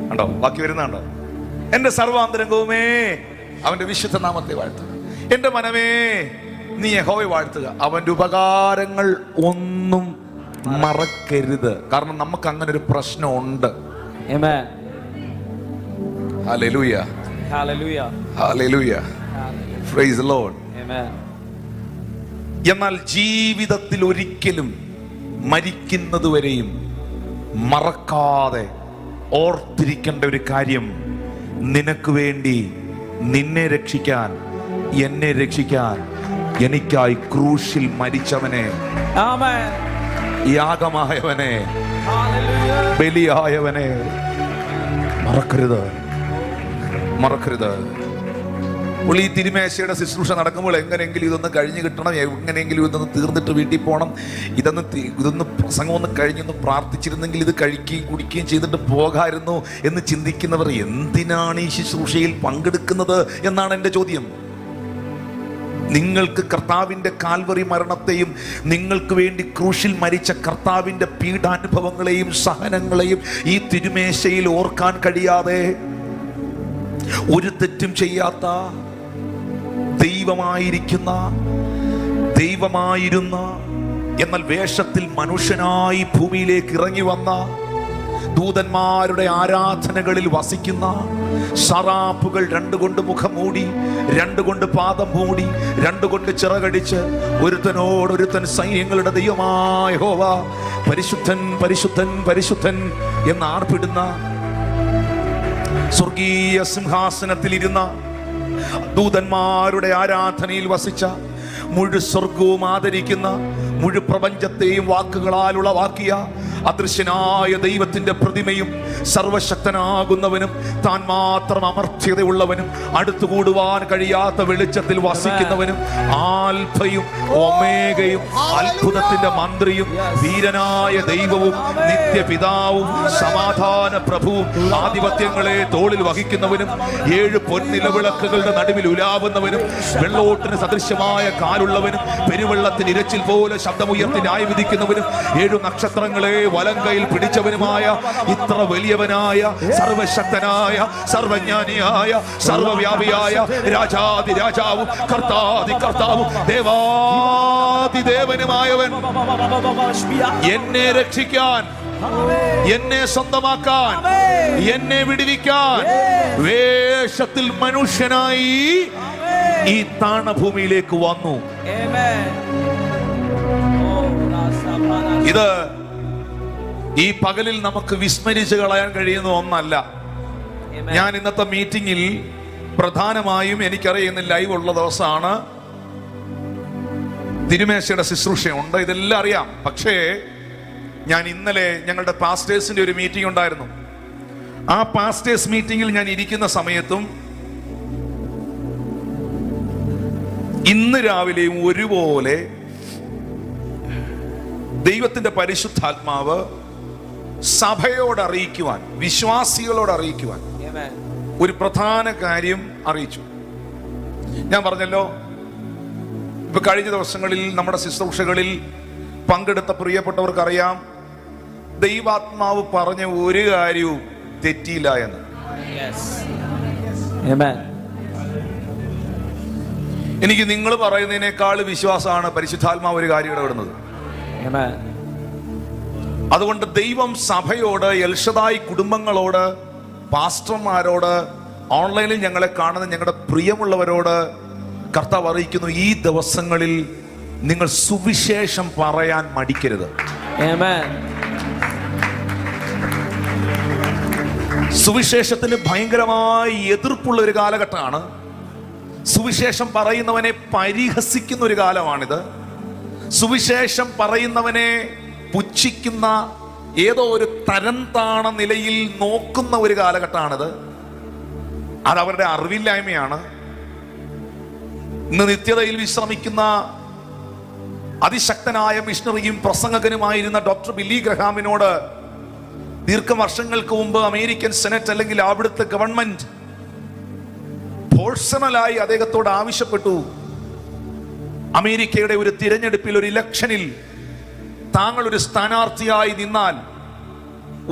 കണ്ടോ ബാക്കി വരുന്നുണ്ടോ, എന്റെ സർവാന്തരംഗവുമേ അവന്റെ വിശുദ്ധ നാമത്തെ വാഴ്ത്തുക. എന്റെ മനമേ നീ യഹോവയെ വാഴ്ത്തുക, അവന്റെ ഉപകാരങ്ങൾ ഒന്നും മറക്കരുത്. കാരണം നമുക്ക് അങ്ങനെ ഒരു പ്രശ്നമുണ്ട്. Amen. Hallelujah. Hallelujah. Hallelujah. Praise the Lord. Amen. എന്നാൽ ജീവിതത്തിൽ ഒരിക്കലും മരിക്കുന്നതുവരെയും മറക്കാതെ ഓർത്തിരിക്കേണ്ട ഒരു കാര്യം, നിനക്ക് വേണ്ടി, നിന്നെ രക്ഷിക്കാൻ, എന്നെ രക്ഷിക്കാൻ എനിക്കായി ക്രൂശിൽ മരിച്ചവനെ, Amen. യാഗമായവനെ, Hallelujah. ബലിയായവനെ മറക്കരുത്, മറക്കരുത്. ഈ തിരുമേശയുടെ ശുശ്രൂഷ നടക്കുമ്പോൾ എങ്ങനെയെങ്കിലും ഇതൊന്ന് കഴിഞ്ഞ് കിട്ടണം, എങ്ങനെയെങ്കിലും ഇതൊന്ന് തീർന്നിട്ട് വീട്ടിൽ പോകണം, ഇതൊന്ന് പ്രസംഗം ഒന്ന് കഴിഞ്ഞൊന്ന് പ്രാർത്ഥിച്ചിരുന്നെങ്കിൽ ഇത് കഴിക്കുകയും കുടിക്കുകയും ചെയ്തിട്ട് പോകാമായിരുന്നു എന്ന് ചിന്തിക്കുന്നവർ എന്തിനാണ് ഈ ശുശ്രൂഷയിൽ പങ്കെടുക്കുന്നത് എന്നാണ് എൻ്റെ ചോദ്യം. നിങ്ങൾക്ക് കർത്താവിൻ്റെ കാൽവറി മരണത്തെയും നിങ്ങൾക്ക് വേണ്ടി ക്രൂശിൽ മരിച്ച കർത്താവിൻ്റെ പീഡാനുഭവങ്ങളെയും സഹനങ്ങളെയും ഈ തിരുമേശയിൽ ഓർക്കാൻ കഴിയാതെ, ഒരു തെറ്റും ചെയ്യാത്ത ദൈവമായിരുന്ന എന്നാൽ വേഷത്തിൽ മനുഷ്യനായി ഭൂമിയിലേക്ക് ഇറങ്ങി വന്ന, ദൂതന്മാരുടെ ആരാധനകളിൽ വസിക്കുന്ന, സറാപ്പുകൾ രണ്ടുകൊണ്ട് മുഖം മൂടി, രണ്ടുകൊണ്ട് പാദം മൂടി, രണ്ടുകൊണ്ട് ചിറകടിച്ച് ഒരുത്തനോടൊരുത്തൻ സൈന്യങ്ങളുടെ ദൈവമായ യഹോവ പരിശുദ്ധൻ പരിശുദ്ധൻ പരിശുദ്ധൻ എന്ന് ആർപ്പിടുന്ന, സ്വർഗീയ സിംഹാസനത്തിൽ ഇരുന്ന, ദൂതന്മാരുടെ ആരാധനയിൽ വസിച്ച, മുഴു സ്വർഗവും ആദരിക്കുന്ന, മുഴു പ്രപഞ്ചത്തെയും വാക്കുകളാൽ ഉളവാക്കിയ അദൃശ്യനായ ദൈവത്തിന്റെ പ്രതിമയും സർവശക്തനാകുന്നവനും താൻ മാത്രം അമർത്യതയുള്ളവനും അടുത്തുകൂടുവാൻ കഴിയാത്ത വെളിച്ചത്തിൽ വസിക്കുന്നവനും ആൽഫയും ഒമേഗയും അത്ഭുതത്തിന്റെ മന്ത്രിയും വീരനായ ദൈവവും നിത്യപിതാവും സമാധാന പ്രഭുവും ആധിപത്യങ്ങളെ തോളിൽ വഹിക്കുന്നവനും 7 പൊൻനിലവിളക്കുകളുടെ നടുവിൽ ഉലാവുന്നവനും വെള്ളോട്ടിന് സദൃശ്യമായ കാലുള്ളവനും പെരുവെള്ളത്തിന് ഇരച്ചിൽ പോലെ ശബ്ദമുയർത്തി ന്യായം വിധിക്കുന്നവനും 7 നക്ഷത്രങ്ങളെ വലങ്കയിൽ പിടിച്ചവനുമായ ഇത്ര വലിയവനായ സർവശക്തനായ സർവജ്ഞാനിയായ സർവവ്യാപിയായ രാജാതി രാജാവും കർത്താതി കർത്താവും ദേവാതി ദേവനുമായവൻ എന്നെ രക്ഷിക്കാൻ, എന്നെ സ്വന്തമാക്കാൻ, എന്നെ വിടുവിക്കാൻ വേഷത്തിൽ മനുഷ്യനായി ഈ താണഭൂമിയിലേക്ക് വന്നു. ഇത് ഈ പകലിൽ നമുക്ക് വിസ്മരിച്ചു കളയാൻ കഴിയുന്ന ഒന്നല്ല. ഞാൻ ഇന്നത്തെ മീറ്റിംഗിൽ പ്രധാനമായും എനിക്കറിയുന്ന ലൈവ് ഉള്ള ദിവസമാണ്. തിരുമേശയുടെ ശുശ്രൂഷയുണ്ട്, ഇതെല്ലാം അറിയാം. പക്ഷേ ഞാൻ ഇന്നലെ ഞങ്ങളുടെ പാസ്റ്റേഴ്സിന്റെ ഒരു മീറ്റിംഗ് ഉണ്ടായിരുന്നു. ആ പാസ്റ്റേഴ്സ് മീറ്റിംഗിൽ ഞാൻ ഇരിക്കുന്ന സമയത്തും ഇന്ന് രാവിലെയും ഒരുപോലെ ദൈവത്തിന്റെ പരിശുദ്ധാത്മാവ് സഭയോട് അറിയിക്കുവാൻ, വിശ്വാസികളോട് അറിയിക്കുവാൻ ഒരു പ്രധാന കാര്യം അറിയിച്ചു. ഞാൻ പറഞ്ഞല്ലോ, ഇപ്പൊ കഴിഞ്ഞ ദിവസങ്ങളിൽ നമ്മുടെ ശുശ്രൂഷകളിൽ പങ്കെടുത്ത പ്രിയപ്പെട്ടവർക്കറിയാം, ദൈവാത്മാവ് പറഞ്ഞ ഒരു കാര്യവും തെറ്റിയില്ല എന്ന്. എനിക്ക് നിങ്ങൾ പറയുന്നതിനേക്കാൾ വിശ്വാസമാണ് പരിശുദ്ധാത്മാവ് ഒരു കാര്യം ഇടപെടുന്നത്. അതുകൊണ്ട് ദൈവം സഭയോട്, എൽഷദായി കുടുംബങ്ങളോട്, പാസ്റ്റർമാരോട്, ഓൺലൈനിൽ ഞങ്ങളെ കാണുന്ന ഞങ്ങളുടെ പ്രിയമുള്ളവരോട് കർത്താവ് അറിയിക്കുന്നു, ഈ ദിവസങ്ങളിൽ നിങ്ങൾ സുവിശേഷം പറയാൻ മടിക്കരുത്. സുവിശേഷത്തിന് ഭയങ്കരമായി എതിർപ്പുള്ള ഒരു കാലഘട്ടമാണ്. സുവിശേഷം പറയുന്നവനെ പരിഹസിക്കുന്ന ഒരു കാലമാണിത്. സുവിശേഷം പറയുന്നവനെ പുച്ഛിക്കുന്ന, ഏതോ ഒരു തരം താണ നിലയിൽ നോക്കുന്ന ഒരു കാലഘട്ടമാണിത്. അതവരുടെ അറിവില്ലായ്മയാണ്. ഇന്ന് നിത്യതയിൽ വിശ്രമിക്കുന്ന അതിശക്തനായ മിഷണറിയും പ്രസംഗകനുമായിരുന്ന ഡോക്ടർ ബില്ലി ഗ്രഹാമിനോട് ദീർഘവർഷങ്ങൾക്ക് മുമ്പ് അമേരിക്കൻ സെനറ്റ് അല്ലെങ്കിൽ അവിടുത്തെ ഗവൺമെന്റ് പേഴ്സണലായി അദ്ദേഹത്തോട് ആവശ്യപ്പെട്ടു, അമേരിക്കയുടെ ഒരു തിരഞ്ഞെടുപ്പിൽ, ഒരു ഇലക്ഷനിൽ താങ്കൾ ഒരു സ്ഥാനാർത്ഥിയായി നിന്നാൽ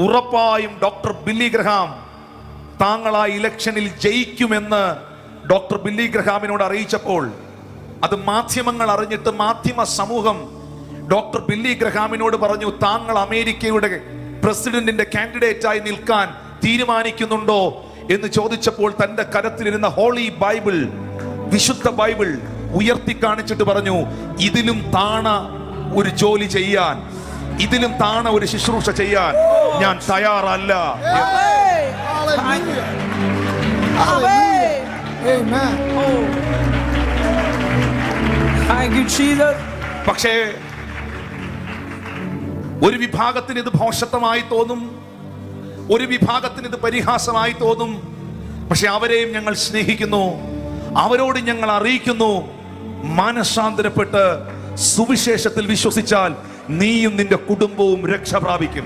ഉറപ്പായും ഡോക്ടർ ബില്ലി ഗ്രഹാം താങ്കൾ ആ ഇലക്ഷനിൽ ജയിക്കുമെന്ന് ഡോക്ടർ ബില്ലി ഗ്രഹാമിനോട് അറിയിച്ചപ്പോൾ, അത് മാധ്യമങ്ങൾ അറിഞ്ഞിട്ട് മാധ്യമ സമൂഹം ഡോക്ടർ ബില്ലി ഗ്രഹാമിനോട് പറഞ്ഞു, താങ്കൾ അമേരിക്കയുടെ പ്രസിഡന്റിന്റെ കാൻഡിഡേറ്റായി നിൽക്കാൻ തീരുമാനിക്കുന്നുണ്ടോ എന്ന് ചോദിച്ചപ്പോൾ തന്റെ കരത്തിലിരുന്ന ഹോളി ബൈബിൾ, വിശുദ്ധ ബൈബിൾ ഉയർത്തി കാണിച്ചിട്ട് പറഞ്ഞു, ഇതിലും താണ ഒരു ജോലി ചെയ്യാൻ, ഇതിലും താണ ഒരു ശുശ്രൂഷ ചെയ്യാൻ ഞാൻ തയ്യാറല്ല. പക്ഷേ ഒരു വിഭാഗത്തിന് ഇത് ഭോഷത്വമായി തോന്നും, ഒരു വിഭാഗത്തിന് ഇത് പരിഹാസമായി തോന്നും. പക്ഷെ അവരെയും ഞങ്ങൾ സ്നേഹിക്കുന്നു, അവരോട് ഞങ്ങൾ അറിയിക്കുന്നു, മാനസാന്തരപ്പെട്ട് സുവിശേഷത്തിൽ വിശ്വസിച്ചാൽ നീയും നിന്റെ കുടുംബവും രക്ഷ പ്രാപിക്കും.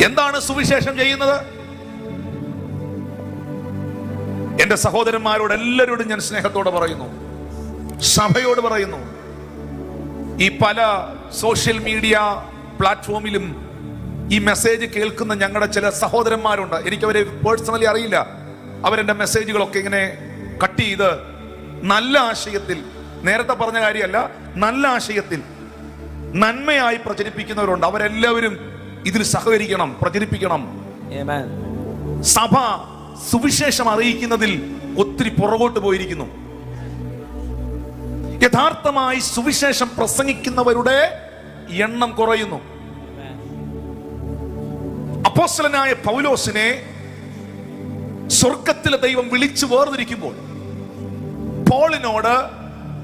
എന്താണ് സുവിശേഷം ചെയ്യുന്നത്? എന്റെ സഹോദരന്മാരോട് എല്ലാവരോടും ഞാൻ സ്നേഹത്തോടെ പറയുന്നു, സഭയോട് പറയുന്നു, ഈ പല സോഷ്യൽ മീഡിയ പ്ലാറ്റ്ഫോമിലും ഈ മെസ്സേജ് കേൾക്കുന്ന ഞങ്ങളുടെ ചില സഹോദരന്മാരുണ്ട്. എനിക്കവരെ പേഴ്സണലി അറിയില്ല. അവരെന്റെ മെസ്സേജുകളൊക്കെ ഇങ്ങനെ കട്ട് ചെയ്ത് നല്ല ആശയത്തിൽ, നേരത്തെ പറഞ്ഞ കാര്യമല്ല, നല്ല ആശയത്തിൽ നന്മയായി പ്രചരിപ്പിക്കുന്നവരുണ്ട്. അവരെല്ലാവരും ഇതിൽ സഹകരിക്കണം, പ്രചരിപ്പിക്കണം. സഭ സുവിശേഷം അറിയിക്കുന്നതിൽ ഒത്തിരി പുറകോട്ട് പോയിരിക്കുന്നു. യഥാർത്ഥമായി സുവിശേഷം പ്രസംഗിക്കുന്നവരുടെ എണ്ണം കുറയുന്നു. അപ്പോസ്തലനായ പൗലോസിനെ സ്വർഗത്തിലെ ദൈവം വിളിച്ചു വേർതിരിക്കുമ്പോൾ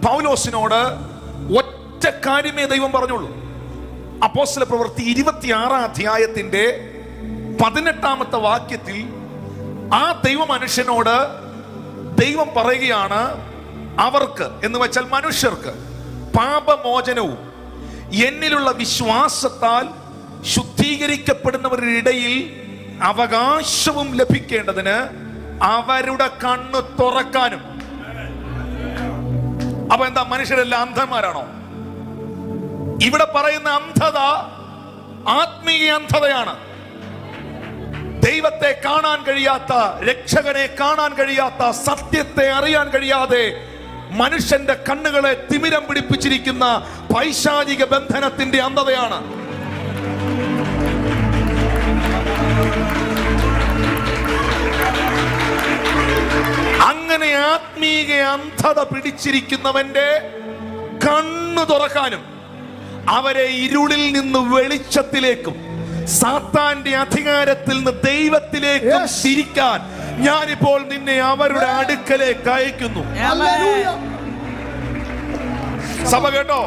പൗലോസിനോട് ഒറ്റ കാര്യമേ ദൈവം പറഞ്ഞുള്ളൂ. അപ്പോസ്തല പ്രവൃത്തി 26 അധ്യായത്തിന്റെ 18 വാക്യത്തിൽ ആ ദൈവ മനുഷ്യനോട് ദൈവം പറയുകയാണ്, അവർക്ക് എന്ന് വെച്ചാൽ മനുഷ്യർക്ക് പാപമോചനവും എന്നിലുള്ള വിശ്വാസത്താൽ ശുദ്ധീകരിക്കപ്പെടുന്നവരുടെ ഇടയിൽ അവകാശവും ലഭിക്കേണ്ടതിന് അവരുടെ കണ്ണ് തുറക്കാനും. അപ്പൊ എന്താ, മനുഷ്യരെല്ലാം അന്ധന്മാരാണോ? ഇവിടെ പറയുന്ന അന്ധത ആത്മീയ അന്ധതയാണ്. ദൈവത്തെ കാണാൻ കഴിയാത്ത, രക്ഷകനെ കാണാൻ കഴിയാത്ത, സത്യത്തെ അറിയാൻ കഴിയാതെ മനുഷ്യന്റെ കണ്ണുകളെ തിമിരം പിടിപ്പിച്ചിരിക്കുന്ന പൈശാചിക ബന്ധനത്തിന്റെ അന്ധതയാണ്. അങ്ങനെ ആത്മീയ അന്ധത പിടിച്ചിരിക്കുന്നവന്റെ കണ്ണു തുറക്കാനും അവരെ ഇരുളിൽ നിന്ന് വെളിച്ചത്തിലേക്കും സാത്താന്റെ അധികാരത്തിൽ നിന്ന് ദൈവത്തിലേക്കും തിരിക്കാൻ ഞാനിപ്പോൾ നിന്നെ അവരുടെ അടുക്കലേക്ക് അയക്കുന്നു. സഭ കേട്ടോ?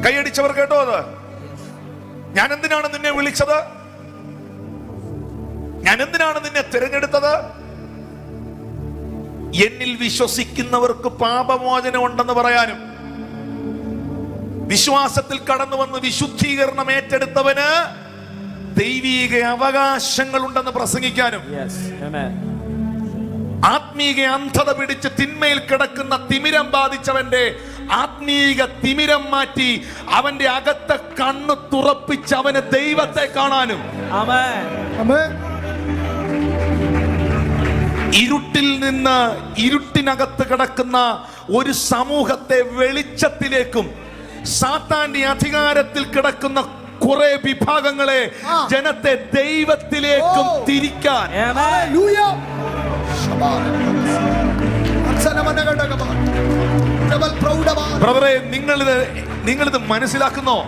കൈയടിച്ചവർ കേട്ടോ? അത് ഞാൻ എന്തിനാണ് നിന്നെ വിളിച്ചത്? ഞാൻ എന്തിനാണ് നിന്നെ തിരഞ്ഞെടുത്തത്? എന്നിൽ വിശ്വസിക്കുന്നവർക്ക് പാപമോചനം ഉണ്ടെന്ന് പറയാനും, വിശ്വാസത്തിൽ കടന്നു വന്ന് വിശുദ്ധീകരണം ഏറ്റെടുത്തവന് ദൈവീക അവകാശങ്ങൾ ഉണ്ടെന്ന് പ്രസംഗിക്കാനും, ആത്മീക അന്ധത പിടിച്ച് തിന്മയിൽ കിടക്കുന്ന തിമിരം ബാധിച്ചവന്റെ ആത്മീക തിമിരം മാറ്റി അവന്റെ അകത്തെ കണ്ണ് തുറപ്പിച്ച് അവന് ദൈവത്തെ കാണാനും, ഇരുട്ടിൽ നിന്ന് ഇരുട്ടിനകത്ത് കിടക്കുന്ന ഒരു സമൂഹത്തെ വെളിച്ചത്തിലേക്കും സാത്താന്റെ അധികാരത്തിൽ കിടക്കുന്ന കുറെ വിഭാഗങ്ങളെ, ജനത്തെ ദൈവത്തിലേക്കും തിരിക്കാൻ. ബ്രദറെ, നിങ്ങളിത് മനസ്സിലാക്കുന്നോ?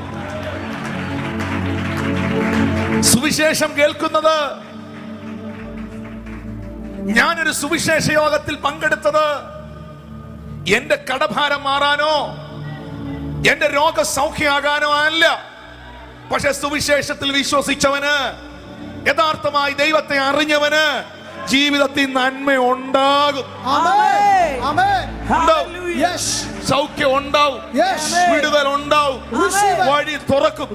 സുവിശേഷം കേൾക്കുന്നത്, ഞാനൊരു സുവിശേഷ യോഗത്തിൽ പങ്കെടുത്തത് എന്റെ കടഭാരം മാറാനോ എന്റെ രോഗസൗഖ്യമാകാനോ അല്ല. പക്ഷെ സുവിശേഷത്തിൽ വിശ്വസിച്ചവന്, യഥാർത്ഥമായി ദൈവത്തെ അറിഞ്ഞവന് ജീവിതത്തിൽ നന്മ ഉണ്ടാകും, സൗഖ്യം ഉണ്ടാവും, വിടുതൽ ഉണ്ടാവും, വഴി തുറക്കും.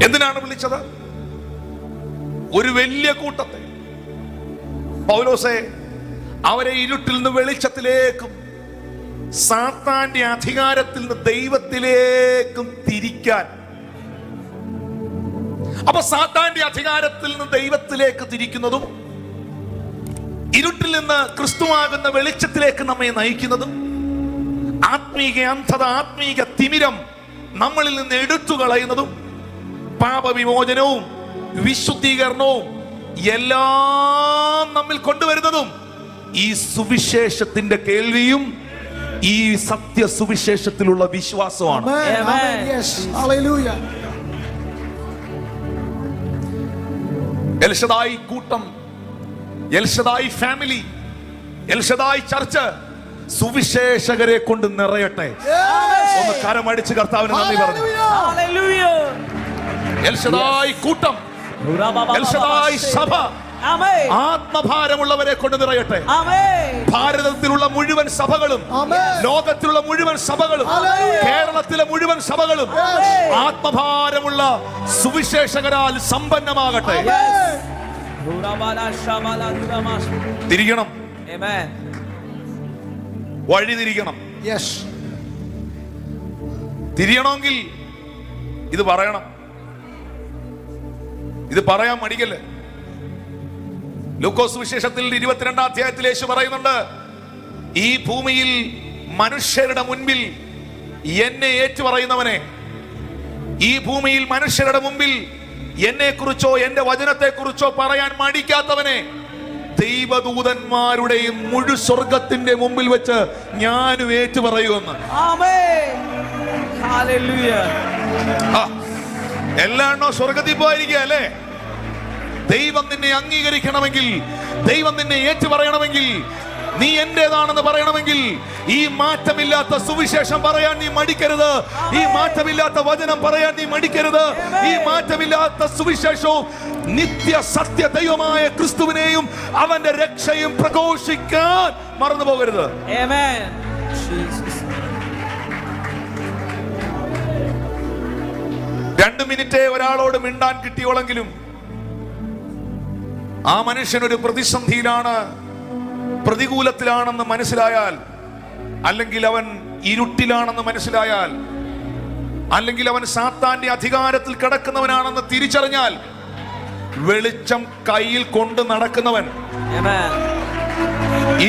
എന്തിനാണ് വിളിച്ചത്? ഒരു വലിയ കൂട്ടത്തെ, പൗലോസേ, അവരെ ഇരുട്ടിൽ നിന്ന് വെളിച്ചത്തിലേക്കും സാത്താന്റെ അധികാരത്തിൽ നിന്ന് ദൈവത്തിലേക്കും തിരിക്കാൻ. അപ്പൊ സാത്താന്റെ അധികാരത്തിൽ നിന്ന് ദൈവത്തിലേക്ക് തിരിക്കുന്നതും ഇരുട്ടിൽ നിന്ന് ക്രിസ്തുവാകുന്ന വെളിച്ചത്തിലേക്ക് നമ്മെ നയിക്കുന്നതും, ആത്മീക അന്ധത, ആത്മീക തിമിരം നമ്മളിൽ നിന്ന് എടുത്തു കളയുന്നതും, പാപവിമോചനവും വിശുദ്ധീകരണവും എല്ലാം നമ്മിൽ കൊണ്ടുവരുന്നതും ഈ സുവിശേഷത്തിന്റെ കേൾവിയും ഈ സത്യ സുവിശേഷത്തിലുള്ള വിശ്വാസമാണ്. എൽഷദായി കൂട്ടം, എൽഷദായി ഫാമിലി, എൽഷദായി ചർച്ച് സുവിശേഷകരെ കൊണ്ട് നിറയട്ടെ. ഒന്ന് കരമടിച്ച് കർത്താവിന് നന്ദി പറഞ്ഞു. എൽഷദായി കൂട്ടം, എൽഷദായി സഭ ആത്മഭാരമുള്ളവരെ കൊണ്ട് നിറയട്ടെ. ഭാരതത്തിലുള്ള മുഴുവൻ സഭകളും, ലോകത്തിലുള്ള മുഴുവൻ സഭകളും, കേരളത്തിലെ മുഴുവൻ സഭകളും ആത്മഭാരമുള്ള സുവിശേഷകരാൽ സമ്പന്നമാകട്ടെ. തിരിക്കണം, വഴി തിരിക്കണം. തിരിയണമെങ്കിൽ ഇത് പറയണം. ഇത് പറയാൻ മടിക്കല്ലേ? ലൂക്കോസ് സുവിശേഷത്തിൽ 22 അധ്യായത്തിൽ യേശു പറയുന്നുണ്ട്, ഈ ഭൂമിയിൽ മനുഷ്യരുടെ മുൻപിൽ എന്നെ ഏറ്റുപറയുന്നവനെ, ഈ ഭൂമിയിൽ മനുഷ്യരുടെ മുമ്പിൽ എന്നെ കുറിച്ചോ എന്റെ വചനത്തെ കുറിച്ചോ പറയാൻ മടിക്കാത്തവനെ ദൈവദൂതന്മാരുടെയും മുഴു സ്വർഗത്തിന്റെ മുമ്പിൽ വെച്ച് ഞാനും ഏറ്റുപറയുമെന്ന്. Hallelujah. എല്ലാണോ സ്വർഗത്തിൽ പോയിരിക്കുക അല്ലേ? ദൈവം നിന്നെ അംഗീകരിക്കണമെങ്കിൽ, ദൈവം നിന്നെ ഏറ്റുപറയണമെങ്കിൽ, നീ എന്റേതാണെന്ന് പറയണമെങ്കിൽ ഈ മാറ്റമില്ലാത്ത സുവിശേഷം പറയാൻ നീ മടിക്കരുത്. ഈ മാറ്റമില്ലാത്ത വചനം പറയാൻ നീ മടിക്കരുത്. ഈ മാറ്റമില്ലാത്ത സുവിശേഷവും നിത്യ സത്യ ദൈവമായ ക്രിസ്തുവിനെയും അവന്റെ രക്ഷയും പ്രഘോഷിക്കാൻ മറന്നു പോകരുത്. Amen. Jesus. 2 മിനിറ്റേ ഒരാളോട് മിണ്ടാൻ കിട്ടിയോളെങ്കിലും ആ മനുഷ്യൻ ഒരു പ്രതിസന്ധിയിലാണ്, പ്രതികൂലത്തിലാണെന്ന് മനസ്സിലായാൽ, അല്ലെങ്കിൽ അവൻ ഇരുട്ടിലാണെന്ന് മനസ്സിലായാൽ, അല്ലെങ്കിൽ അവൻ സാത്താന്റെ അധികാരത്തിൽ കിടക്കുന്നവനാണെന്ന് തിരിച്ചറിഞ്ഞാൽ, വെളിച്ചം കയ്യിൽ കൊണ്ട് നടക്കുന്നവൻ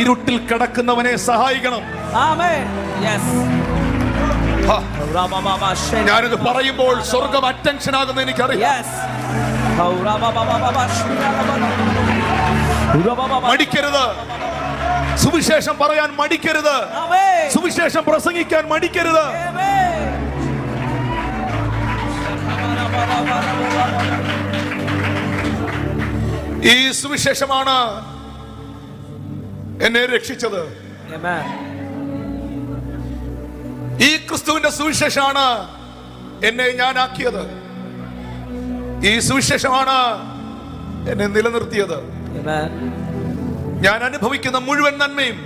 ഇരുട്ടിൽ കിടക്കുന്നവനെ സഹായിക്കണം. ഞാനിത് പറയുമ്പോൾ സ്വർഗം അറ്റൻഷൻ ആകുന്ന എനിക്കറിയാം. മടിക്കരുത്, സുവിശേഷം പറയാൻ മടിക്കരുത്, സുവിശേഷം പ്രസംഗിക്കാൻ മടിക്കരുത്. ഈ സുവിശേഷമാണ് എന്നെ രക്ഷിച്ചത്. ഈ ക്രിസ്തുവിന്റെ സുവിശേഷമാണ് എന്നെ ഞാനാക്കിയത്. ഈ സുവിശേഷമാണ് എന്നെ നിലനിർത്തിയത്. ഞാൻ അനുഭവിക്കുന്ന മുഴുവൻ നന്മയും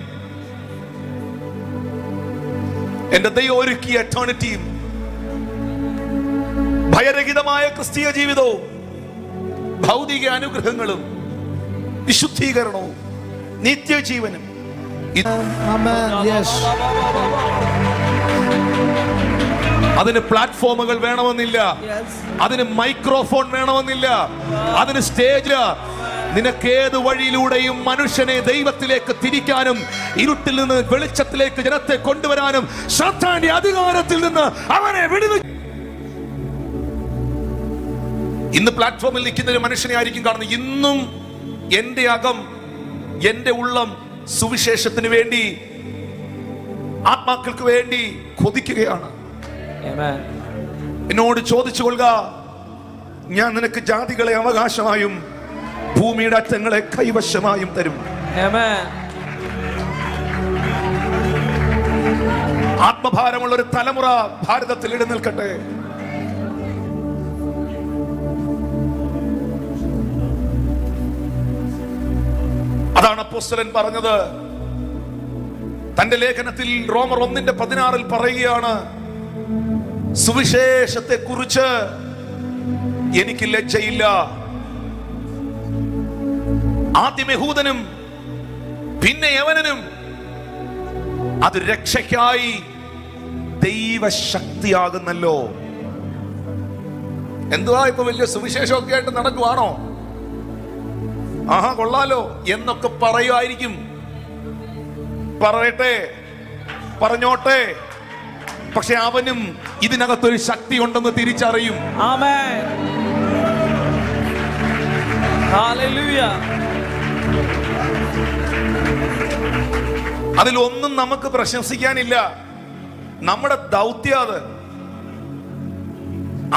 എന്റെ ദൈവം ഒരുക്കിയ എറ്റേണിറ്റിയും ഭയരഹിതമായ ക്രിസ്തീയ ജീവിതവും ഭൗതിക അനുഗ്രഹങ്ങളും വിശുദ്ധീകരണവും നിത്യജീവനും അതിന് പ്ലാറ്റ്ഫോമുകൾ വേണമെന്നില്ല, അതിന് മൈക്രോഫോൺ വേണമെന്നില്ല, അതിന് സ്റ്റേജ്. നിനക്കേത് വഴിയിലൂടെയും മനുഷ്യനെ ദൈവത്തിലേക്ക് തിരിക്കാനും ഇരുട്ടിൽ നിന്ന് വെളിച്ചത്തിലേക്ക് ജനത്തെ കൊണ്ടുവരാനും സാത്താന്റെ അധികാരത്തിൽ നിന്ന് അവനെ വിടുവിക്കും. ഇന്ന് പ്ലാറ്റ്ഫോമിൽ നിൽക്കുന്ന ഒരു മനുഷ്യനെ ആയിരിക്കും കാണുന്നത്. ഇന്നും എന്റെ അകം, എന്റെ ഉള്ളം സുവിശേഷത്തിന് വേണ്ടി, ആത്മാക്കൾക്ക് വേണ്ടി കൊതിക്കുകയാണ്. എന്നോട് ചോദിച്ചു കൊള്ളുക, ഞാൻ നിനക്ക് ജാതികളെ അവകാശമായും ഭൂമിയുടെ അറ്റങ്ങളെ കൈവശമായും തരും. ആത്മഭാരമുള്ള ഒരു തലമുറ ഭാരതത്തിൽ എഴുന്നേൽക്കട്ടെ. അതാണ് അപ്പോസ്തലൻ പറഞ്ഞത്. തന്റെ ലേഖനത്തിൽ റോമർ 1:16 പറയുകയാണ്, സുവിശേഷത്തെ കുറിച്ച് എനിക്ക് ലജ്ജയില്ല. ആദ്യം യഹൂദനും പിന്നെ യവനനും അത് രക്ഷയ്ക്കായി ദൈവശക്തിയാകുന്നല്ലോ. എന്തുവാ ഇപ്പൊ വലിയ സുവിശേഷമൊക്കെ ആയിട്ട് നടക്കുവാണോ? ആഹാ കൊള്ളാലോ എന്നൊക്കെ പറയുമായിരിക്കും. പറയട്ടെ, പറഞ്ഞോട്ടെ. പക്ഷെ അവനും ഇതിനകത്തൊരു ശക്തി ഉണ്ടെന്ന് തിരിച്ചറിയും. ആമേൻ. ഹല്ലേലൂയ. അതിലൊന്നും നമുക്ക് പ്രശംസിക്കാനില്ല. നമ്മുടെ ദൗത്യം അത്.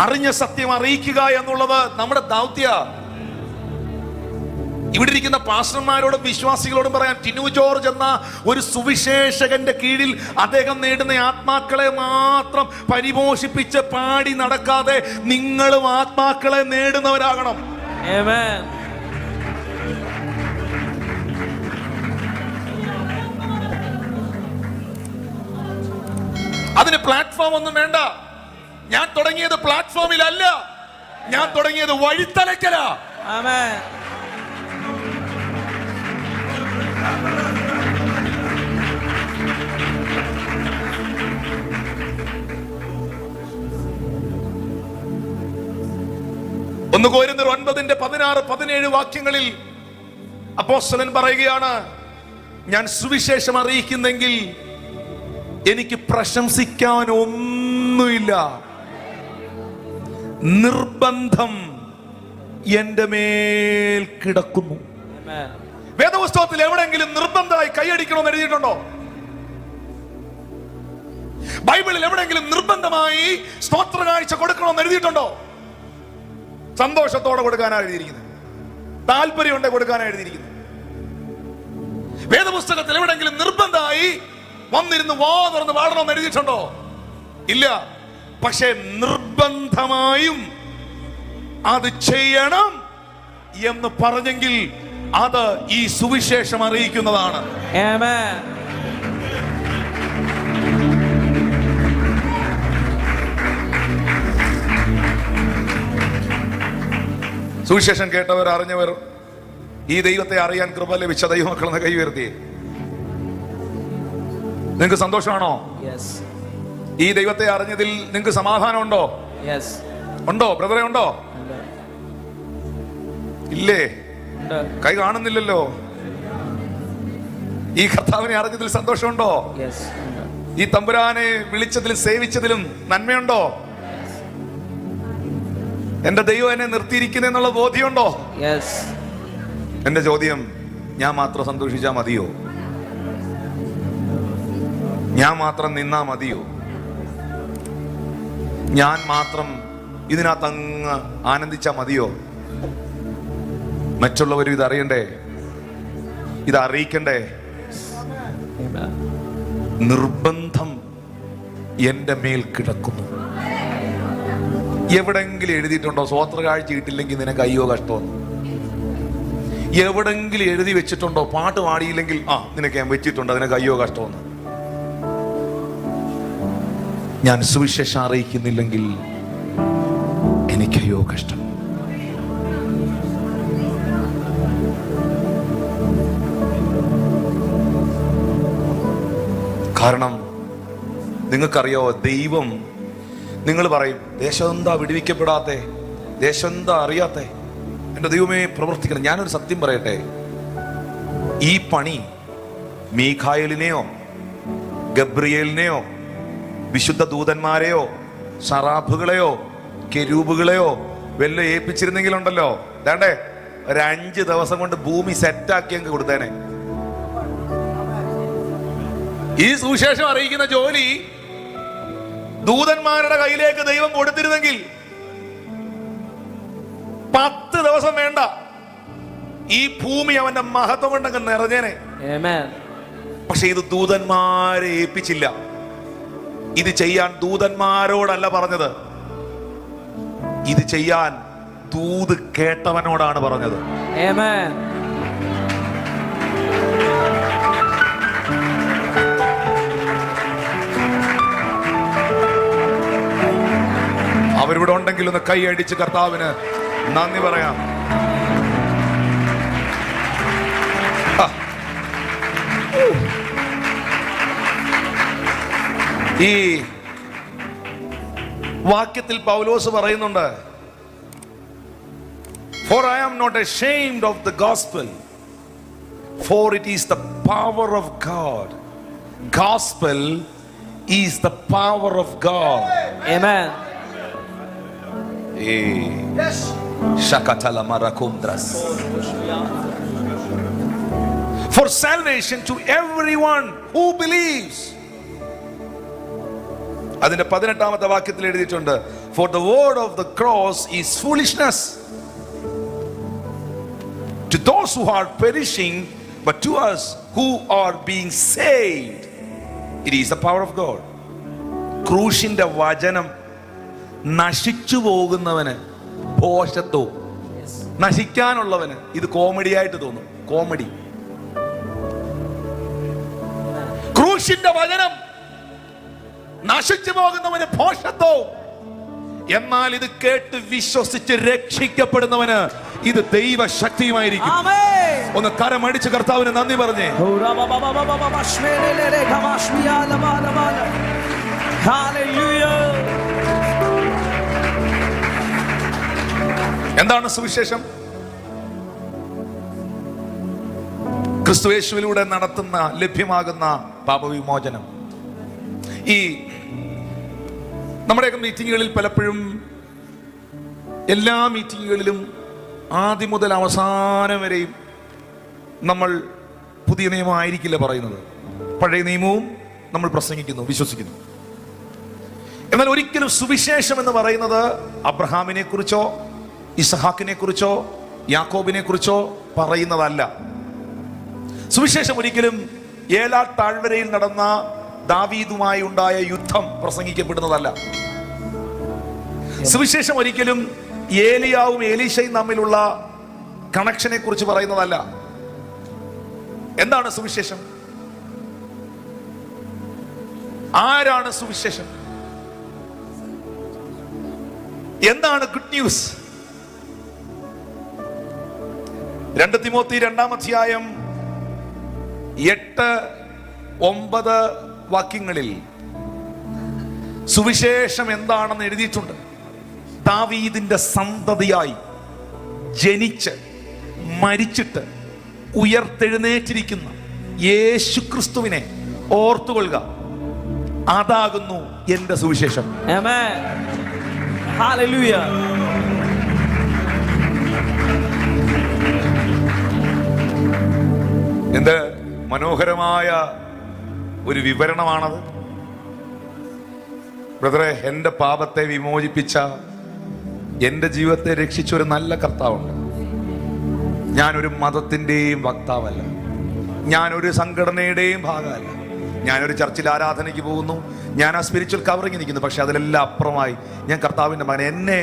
അറിഞ്ഞ സത്യം അറിയിക്കുക എന്നുള്ളത് നമ്മുടെ ദൗത്യ. ഇവിടെ ഇരിക്കുന്ന പാസ്റ്റർമാരോടും വിശ്വാസികളോടും പറയാൻ, ടിനു ജോർജ് എന്ന ഒരു സുവിശേഷകന്റെ കീഴിൽ അദ്ദേഹം നേടുന്ന ആത്മാക്കളെ മാത്രം പരിപോഷിപ്പിച്ച് പാടി നടക്കാതെ നിങ്ങളും ആത്മാക്കളെ നേടുന്നവരാകണം. ആമേൻ. അതിന് പ്ലാറ്റ്ഫോം ഒന്നും വേണ്ട. ഞാൻ തുടങ്ങിയത് പ്ലാറ്റ്ഫോമിലല്ല, ഞാൻ തുടങ്ങിയത് വഴിത്തലക്കലാ. ആമേൻ. ഒന്ന് കൊരിന്ത്യർ 9:16-17 വാക്യങ്ങളിൽ അപ്പോസ്തലൻ പറയുകയാണ്, ഞാൻ സുവിശേഷം അറിയിക്കുന്നെങ്കിൽ എനിക്ക് പ്രശംസിക്കാൻ ഒന്നുമില്ല. നിർബന്ധം എന്റെ മേൽ കിടക്കുന്നു. വേദപുസ്തകത്തിൽ എവിടെയെങ്കിലും നിർബന്ധമായി കൈയടിക്കണമെന്ന് എഴുതിയിട്ടുണ്ടോ? ബൈബിളിൽ എവിടെയെങ്കിലും നിർബന്ധമായി സ്തോത്ര കാഴ്ച കൊടുക്കണമെന്ന് എഴുതിയിട്ടുണ്ടോ? സന്തോഷത്തോടെ കൊടുക്കാനാണ് എഴുതിയിരിക്കുന്നത്, താല്പര്യമുണ്ടെ കൊടുക്കാനാണ് എഴുതിയിരിക്കുന്നത്. വേദപുസ്തകത്തിൽ എവിടെയെങ്കിലും നിർബന്ധമായി വന്നിരുന്ന് വാ തുറന്ന് പാടണമെന്ന് എഴുതിയിട്ടുണ്ടോ? ഇല്ല. പക്ഷെ നിർബന്ധമായും അത് ചെയ്യണം എന്ന് പറഞ്ഞെങ്കിൽ അത് ഈ സുവിശേഷം അറിയിക്കുന്നതാണ്. Amen. സുവിശേഷം കേട്ടവർ, അറിഞ്ഞവർ, ഈ ദൈവത്തെ അറിയാൻ കൃപ ലഭിച്ച ദൈവമക്കളെന്ന് കൈ ഉയർത്തി. നിങ്ങൾക്ക് സന്തോഷമാണോ? Yes. ഈ ദൈവത്തെ അറിഞ്ഞതിൽ നിങ്ങൾക്ക് സമാധാനം ഉണ്ടോ? Yes. ഉണ്ടോ ബ്രദറെ? ഉണ്ടോ? ഇല്ലേ? കൈ കാണുന്നില്ലല്ലോ. ഈ കർത്താവിനെ അറിഞ്ഞതിൽ സന്തോഷമുണ്ടോ? Yes. ഈ തമ്പുരാനെ വിളിച്ചതിലും സേവിച്ചതിലും നന്മയുണ്ടോ? എന്റെ ദൈവം എന്നെ നിർത്തിയിരിക്കുന്നെന്നുള്ള ബോധ്യമുണ്ടോ? Yes. എന്റെ ചോദ്യം, ഞാൻ മാത്രം സന്തോഷിച്ചാ മതിയോ? ഞാൻ മാത്രം നിന്നാ മതിയോ? ഞാൻ മാത്രം ഇതിനകത്ത് അങ്ങ് ആനന്ദിച്ചാ മതിയോ? മറ്റുള്ളവരും ഇത് അറിയണ്ടേ, ഇത് അറിയിക്കണ്ടേ? നിർബന്ധം എന്റെ മേൽ കിടക്കുന്നു. എവിടെങ്കിലും എഴുതിയിട്ടുണ്ടോ സ്വോത്ര കാഴ്ച ഇട്ടില്ലെങ്കിൽ നിനക്ക് അയ്യോ കഷ്ടമെന്ന്? എവിടെങ്കിലും എഴുതി വെച്ചിട്ടുണ്ടോ പാട്ട് പാടിയില്ലെങ്കിൽ നിനക്ക് ഞാൻ വെച്ചിട്ടുണ്ട് അതിനൊക്കെ അയ്യോ കഷ്ടമെന്ന്? ഞാൻ സുവിശേഷം അറിയിക്കുന്നില്ലെങ്കിൽ എനിക്കയ്യോ കഷ്ടം. കാരണം നിങ്ങൾക്കറിയാവോ, ദൈവം, നിങ്ങൾ പറയും ദേശം എന്താ വിടുവിക്കപ്പെടാത്തെ, ദേശം എന്താ അറിയാത്തെ? എൻ്റെ ദൈവമേ പ്രവർത്തിക്കണം. ഞാനൊരു സത്യം പറയട്ടെ, ഈ പണി മീഖായേലിനെയോ ഗബ്രിയേലിനെയോ വിശുദ്ധ ദൂതന്മാരെയോ സറാഫുകളെയോ കെരൂബുകളെയോ വല്ല ഏൽപ്പിച്ചിരുന്നെങ്കിലുണ്ടല്ലോ, വേണ്ടേ, ഒരു 5 ദിവസം കൊണ്ട് ഭൂമി സെറ്റാക്കി അങ്ങ് കൊടുത്തേനെ. ഈ സുവിശേഷം അറിയിക്കുന്ന ജോലി ദൂതന്മാരുടെ കയ്യിലേക്ക് ദൈവം കൊടുത്തിരുന്നെങ്കിൽ 10 ദിവസം വേണ്ട, ഈ ഭൂമി അവന്റെ മഹത്വം കൊണ്ടങ്ങ് നിറഞ്ഞേനെ. പക്ഷെ ഇത് ദൂതന്മാരെ ഏൽപ്പിച്ചില്ല. ഇത് ചെയ്യാൻ ദൂതന്മാരോടല്ല പറഞ്ഞത്, ഇത് ചെയ്യാൻ ദൂത് കേട്ടവനോടാണ് പറഞ്ഞത്. അവരിവിടെ ഉണ്ടെങ്കിൽ ഒന്ന് കൈ അടിച്ച് കർത്താവിന് നന്ദി പറയാം. ഈ വാക്യത്തിൽ പൗലോസ് പറയുന്നുണ്ട്, For I am not ashamed of the gospel, for it is the power of God. Gospel is the power of God. Amen. Yes. Shakatala marakundras. For salvation to everyone who believes. അതിന്റെ 18ാമത്തെ വാക്യത്തിൽ എഴുതിയിട്ടുണ്ട്, For the word of the cross is foolishness to those who are perishing, but to us who are being saved it is the power of God. ക്രൂശിന്റെ വചനം നശിച്ചു പോകുന്നവന് ഭോഷത്വവും, നശിക്കാനുള്ളവന് ഇത് comedy ആയിട്ട് തോന്നും. Comedy. ക്രൂശിന്റെ വചനം നശിച്ചു പോകുന്നവന് ഭോഷത്വവും, എന്നാൽ ഇത് കേട്ട് വിശ്വസിച്ച് രക്ഷിക്കപ്പെടുന്നവന് ഇത് ദൈവശക്തിയുമായിരിക്കും. ഒന്ന് കരമടിച്ച് കർത്താവിന് നന്ദി പറഞ്ഞേ. എന്താണ് സുവിശേഷം? ക്രിസ്തുയേശുവിലൂടെ നടത്തുന്ന ലഭ്യമാകുന്ന പാപവിമോചനം. ഈ നമ്മുടെയൊക്കെ മീറ്റിങ്ങുകളിൽ പലപ്പോഴും, എല്ലാ മീറ്റിങ്ങുകളിലും ആദ്യം മുതൽ അവസാനം വരെയും നമ്മൾ പുതിയ നിയമം ആയിരിക്കില്ല പറയുന്നത്. പഴയ നിയമവും നമ്മൾ പ്രസംഗിക്കുന്നു, വിശ്വസിക്കുന്നു. എന്നാൽ ഒരിക്കലും സുവിശേഷം എന്ന് പറയുന്നത് അബ്രഹാമിനെ കുറിച്ചോ ഇസഹാക്കിനെ കുറിച്ചോ യാക്കോബിനെ കുറിച്ചോ പറയുന്നതല്ല. സുവിശേഷം ഒരിക്കലും ഏലാ താഴ്വരയിൽ നടന്ന ദാവീദുമായി ഉണ്ടായ യുദ്ധം പ്രസംഗിക്കപ്പെടുന്നതല്ല. സുവിശേഷം ഒരിക്കലും ഏലിയാവും എലീശയും തമ്മിലുള്ള കണക്ഷനെ കുറിച്ച് പറയുന്നതല്ല. എന്താണ് സുവിശേഷം? ആരാണ് സുവിശേഷം? എന്താണ് ഗുഡ് ന്യൂസ്? 2 തിമോത്തി 2-ാം അധ്യായം 8-9 വാക്യങ്ങളിൽ സുവിശേഷം എന്താണെന്ന് എഴുതിയിട്ടുണ്ട്. ദാവീദിന്റെ സന്തതിയായി ജനിച്ച് മരിച്ചിട്ട് ഉയർത്തെഴുന്നേറ്റിരിക്കുന്ന യേശു ക്രിസ്തുവിനെ ഓർത്തുകൊള്ളുക. അതാകുന്നു എന്റെ സുവിശേഷം. Amen. Hallelujah. എന്ത് മനോഹരമായ ഒരു വിവരണമാണത്. ബ്രദറെ, എന്റെ പാപത്തെ വിമോചിപ്പിച്ച, എന്റെ ജീവിതത്തെ രക്ഷിച്ച ഒരു നല്ല കർത്താവുണ്ട്. ഞാനൊരു മതത്തിന്റെയും വക്താവല്ല, ഞാനൊരു സംഘടനയുടെയും ഭാഗമല്ല, ഞാനൊരു ചർച്ചിൽ ആരാധനയ്ക്ക് പോകുന്നു, ഞാൻ ആ സ്പിരിച്വൽ കവറിങ് നിൽക്കുന്നു. പക്ഷെ അതിലെല്ലാം അപ്പുറമായി ഞാൻ കർത്താവിന്റെ മകൻ. എന്നെ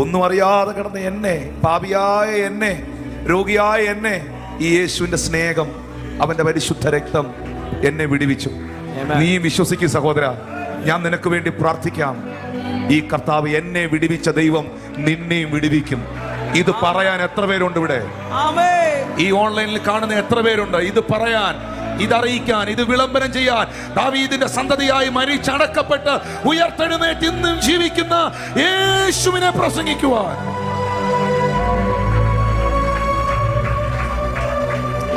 ഒന്നും അറിയാതെ കിടന്ന് എന്നെ, പാപിയായ എന്നെ, രോഗിയായ എന്നെ, ഈ യേശുവിന്റെ സ്നേഹം, അവന്റെ പരിശുദ്ധ രക്തം എന്നെ വിടുവിച്ചു. നീ വിശ്വസിക്കും സഹോദര, ഞാൻ നിനക്ക് വേണ്ടി പ്രാർത്ഥിക്കാം. ഈ കർത്താവ് എന്നെ വിടുവിച്ച ദൈവം നിന്നെയും വിടുവിക്കും. ഇത് പറയാൻ എത്ര പേരുണ്ട് ഇവിടെ? ഈ ഓൺലൈനിൽ കാണുന്ന എത്ര പേരുണ്ട്? ഇത് പറയാൻ, ഇതറിയിക്കാൻ, ഇത് വിളംബരം ചെയ്യാൻ, ദാവീദിന്റെ സന്തതിയായി മരിച്ചടക്കപ്പെട്ട് ഉയർത്തെഴുന്നേറ്റ് ഇന്നും ജീവിക്കുന്ന യേശുവിനെ പ്രസംഗിക്കുവാൻ.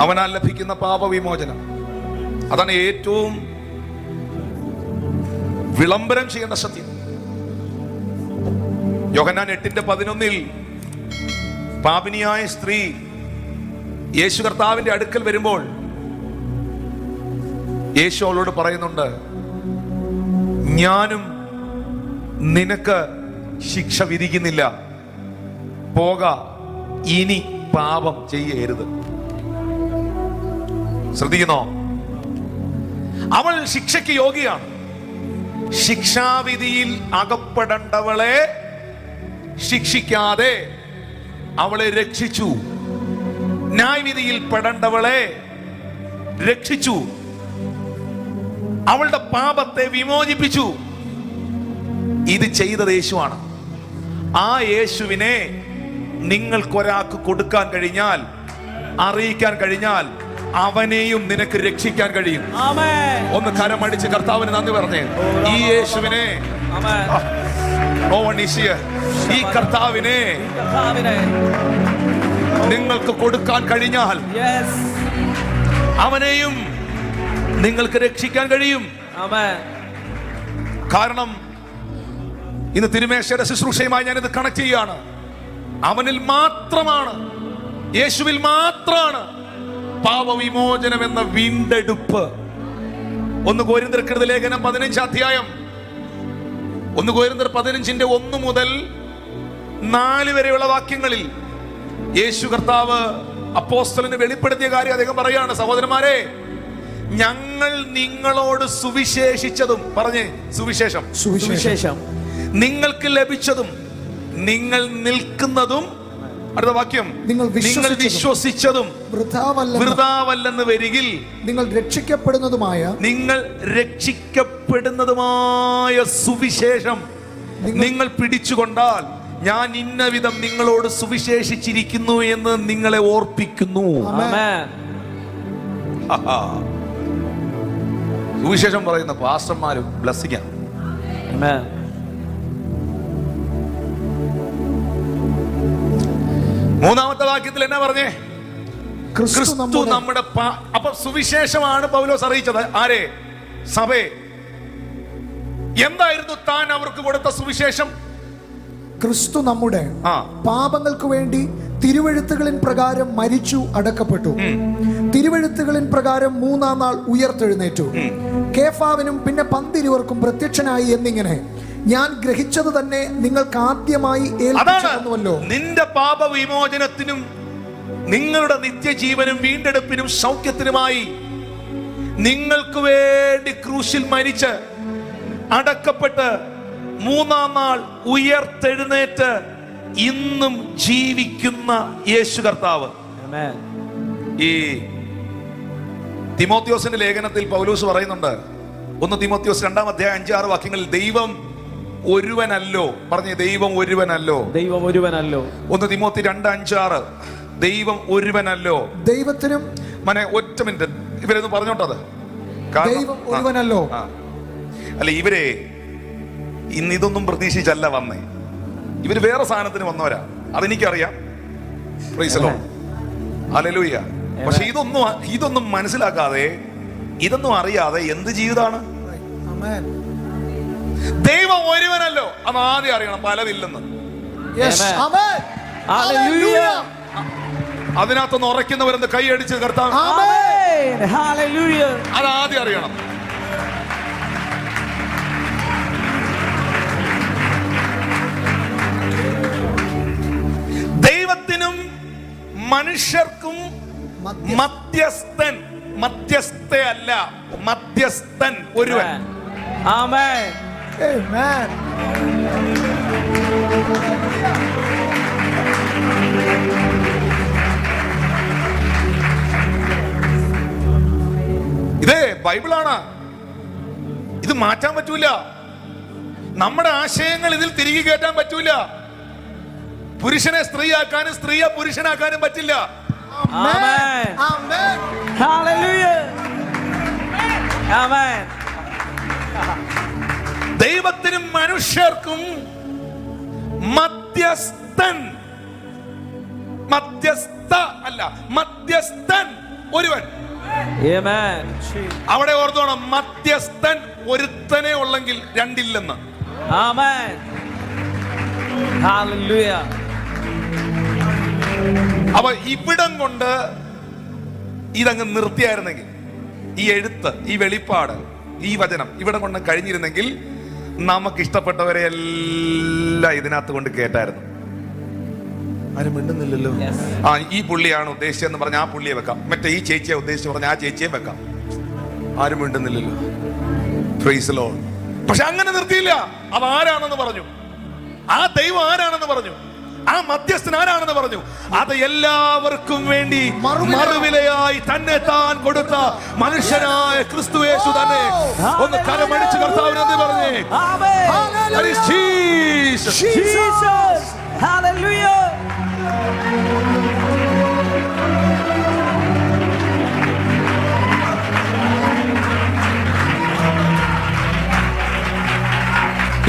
അവനാൽ ലഭിക്കുന്ന പാപവിമോചനം, അതാണ് ഏറ്റവും വിളംബരം ചെയ്യേണ്ട സത്യം. യോഹന്നാൻ 8:11 പാപിനിയായ സ്ത്രീ യേശു കർത്താവിന്റെ അടുക്കൽ വരുമ്പോൾ യേശു അവളോട് പറയുന്നുണ്ട്, ഞാനും നിനക്ക് ശിക്ഷ വിധിക്കുന്നില്ല, പോക, ഇനി പാപം ചെയ്യരുത്. ശ്രദ്ധിക്കുന്നോ? അവൾ ശിക്ഷയ്ക്ക് യോഗ്യയാണ്. ശിക്ഷാവിധിയിൽ അകപ്പെടേണ്ടവളെ ശിക്ഷിക്കാതെ അവളെ രക്ഷിച്ചു. ന്യായവിധിയിൽ പെടേണ്ടവളെ രക്ഷിച്ചു. അവളുടെ പാപത്തെ വിമോചിപ്പിച്ചു. ഇത് ചെയ്തത് യേശുവാണ്. ആ യേശുവിനെ നിങ്ങൾക്കൊരാൾക്ക് കൊടുക്കാൻ കഴിഞ്ഞാൽ, അറിയിക്കാൻ കഴിഞ്ഞാൽ, അവനെയും നിനക്ക് രക്ഷിക്കാൻ കഴിയും. ഒന്ന് കരമടിച്ച് കർത്താവിന് നന്ദി പറഞ്ഞേ. ഈ യേശുവിനെ, ഈ കർത്താവിനെ നിങ്ങൾക്ക് കൊടുക്കാൻ കഴിഞ്ഞാൽ അവനെയും നിങ്ങൾക്ക് രക്ഷിക്കാൻ കഴിയും. കാരണം ഇന്ന് തിരുമേശയുടെ ശുശ്രൂഷയുമായി ഞാനിത് കണക്ട് ചെയ്യാണ്. അവനിൽ മാത്രമാണ്, യേശുവിൽ മാത്രമാണ് പാപവിമോചനം എന്ന വീണ്ടെടുപ്പ്. 1 കൊരിന്ത്യർക്കെഴുതിയ ലേഖനം 15-ാം അധ്യായം 1 കൊരിന്ത്യർ 15-1 മുതൽ 4 വരെയുള്ള വാക്യങ്ങളിൽ യേശു കർത്താവ് അപ്പോസ്തലന് വെളിപ്പെടുത്തിയ കാര്യം അദ്ദേഹം പറയാണ്. സഹോദരന്മാരെ, ഞങ്ങൾ നിങ്ങളോട് സുവിശേഷിച്ചതും, പറഞ്ഞേ സുവിശേഷം, സുവിശേഷം നിങ്ങൾക്ക് ലഭിച്ചതും നിങ്ങൾ നിൽക്കുന്നതും, അടുത്ത വാക്യം, നിങ്ങൾ വിശ്വസിച്ചതും വൃഥാവല്ലെന്ന് വരികിൽ നിങ്ങൾ രക്ഷിക്കപ്പെടുന്നതുമായ സുവിശേഷം നിങ്ങൾ പിടിച്ചുകൊണ്ടാൽ ഞാൻ ഇന്ന വിധം നിങ്ങളോട് സുവിശേഷിച്ചിരിക്കുന്നു എന്ന് നിങ്ങളെ ഓർപ്പിക്കുന്നു. സുവിശേഷം പറയുന്ന പാസ്റ്റർമാരും ബ്ലെസ്സിംഗ്. മൂന്നാമത്തെ വാക്യത്തിൽ എന്നാ പറഞ്ഞേ? ക്രിസ്തു നമ്മുടെ. അപ്പൊ സുവിശേഷമാണ് പൗലോസ് അറിയിച്ചത്. ആരെ? സഭയെ. എന്തായിരുന്നു താൻ അവർക്ക് കൊടുത്ത സുവിശേഷം? ക്രിസ്തു നമ്മുടെ പാപങ്ങൾക്ക് വേണ്ടി തിരുവെഴുത്തുകളിൻ പ്രകാരം മരിച്ചു അടക്കപ്പെട്ടു. തിരുവെഴുത്തുകളിൻ പ്രകാരം മൂന്നാം നാൾ ഉയർത്തെഴുന്നേറ്റു. കേഫാവിനും പിന്നെ 12 പ്രത്യക്ഷനായി എന്നിങ്ങനെ ഞാൻ ഗ്രഹിച്ചത് തന്നെ നിങ്ങൾക്ക് ആദ്യമായി ഏൽപ്പിച്ചിരുന്നുവല്ലോ. നിന്റെ പാപവിമോചനത്തിനും നിങ്ങളുടെ നിത്യജീവനും വീണ്ടെടുപ്പിനും സൗഖ്യത്തിനുമായി നിങ്ങൾക്ക് വേണ്ടി ക്രൂശിൽ മരിച്ച് അടക്കപ്പെട്ട് മൂന്നാം നാൾ ഉയർത്തെഴുന്നേറ്റ് ഇന്നും ജീവിക്കുന്ന യേശു കർത്താവ്. ഈ തിമോത്തിയോസിന്റെ ലേഖനത്തിൽ പൗലോസ് പറയുന്നുണ്ട്, 1 തിമോത്തിയോസ് 2-ാം അധ്യായം 5-6 വാക്യങ്ങളിൽ, ദൈവം ഒരുവനല്ലോ. പറഞ്ഞേ, ദൈവം ഒരുവനല്ലോ. ദൈവം ഒരുവനല്ലോ. 1 തിമോത്തി 2:5-6, ദൈവം ഒരുവനല്ലോ. ദൈവത്തിനും ഒറ്റ മിനിറ്റ് ഇവരൊന്ന് പറഞ്ഞോട്ടത്. ദൈവം ഒരുവനല്ലോ. അല്ല, ഇവരെ ഇന്ന് ഇതൊന്നും പ്രതീക്ഷിച്ചല്ല വന്നേ. ഇവര് വേറെ സാധനത്തിന് വന്നവരാ, അതെനിക്കറിയാം. Praise the Lord, hallelujah. പക്ഷെ ഇതൊന്നും മനസ്സിലാക്കാതെ, ഇതൊന്നും അറിയാതെ എന്ത് ജീവിതമാണ്? ദൈവം ഒരുവനല്ലോ, അത് ആദ്യം അറിയണം. പലതില്ലെന്ന്. അതിനകത്തൊന്ന് ഉറയ്ക്കുന്നവരെന്ന് കൈയടിച്ച് കർത്താവ്, അതാദ്യം അറിയണം. ദൈവത്തിനും മനുഷ്യർക്കും മധ്യസ്ഥയല്ല, മധ്യസ്ഥൻ ഒരുവൻ. ആമേൻ. ആമേൻ. ഇതേ ബൈബിളാണ്, ഇത് മാറ്റാൻ പറ്റൂല. നമ്മുടെ ആശയങ്ങൾ ഇതിൽ തിരികെ കയറ്റാൻ പറ്റൂല. പുരുഷനെ സ്ത്രീയാക്കാനും സ്ത്രീയെ പുരുഷനാക്കാനും പറ്റില്ല. ദൈവത്തിനും മനുഷ്യർക്കും മധ്യസ്ഥൻ ഒരുവൻ. അവിടെ ഓർത്തോണം, മധ്യസ്ഥൻ ഒരുത്തനെ ഉള്ളെങ്കിൽ രണ്ടില്ലെന്ന്. അപ്പൊ ഇവിടം കൊണ്ട് ഇതങ്ങ് നിർത്തിയായിരുന്നെങ്കിൽ, ഈ എഴുത്ത്, ഈ വെളിപ്പാട്, ഈ വചനം ഇവിടം കൊണ്ട് കഴിഞ്ഞിരുന്നെങ്കിൽ നമുക്ക് ഇഷ്ടപ്പെട്ടവരെ എല്ലാം ഇതിനകത്ത് കൊണ്ട് കേട്ടായിരുന്നു. ആരും മിണ്ടുന്നില്ലല്ലോ. ഈ പുള്ളിയാണ് ഉദ്ദേശിച്ചതെന്ന് പറഞ്ഞ ആ പുള്ളിയെ വെക്കാം, മറ്റേ ഈ ചേച്ചിയെ ഉദ്ദേശിച്ച് പറഞ്ഞ ആ ചേച്ചിയെ വെക്കാം. ആരും മിണ്ടുന്നില്ലല്ലോ. Praise the Lord. പക്ഷെ അങ്ങനെ നിർത്തിയില്ല. അത് ആരാണെന്ന് പറഞ്ഞു, ആ ദൈവം ആരാണെന്ന് പറഞ്ഞു, ആ മധ്യസ്ഥൻ ആരാണെന്ന് പറഞ്ഞു. അത് എല്ലാവർക്കും വേണ്ടി മറുവിലയായി തന്നെ താൻ കൊടുത്ത മനുഷ്യനായ ക്രിസ്തുയേശു തന്നെ. ഒന്ന് കരമടിച്ച് കർത്താവിനെ പറഞ്ഞേ,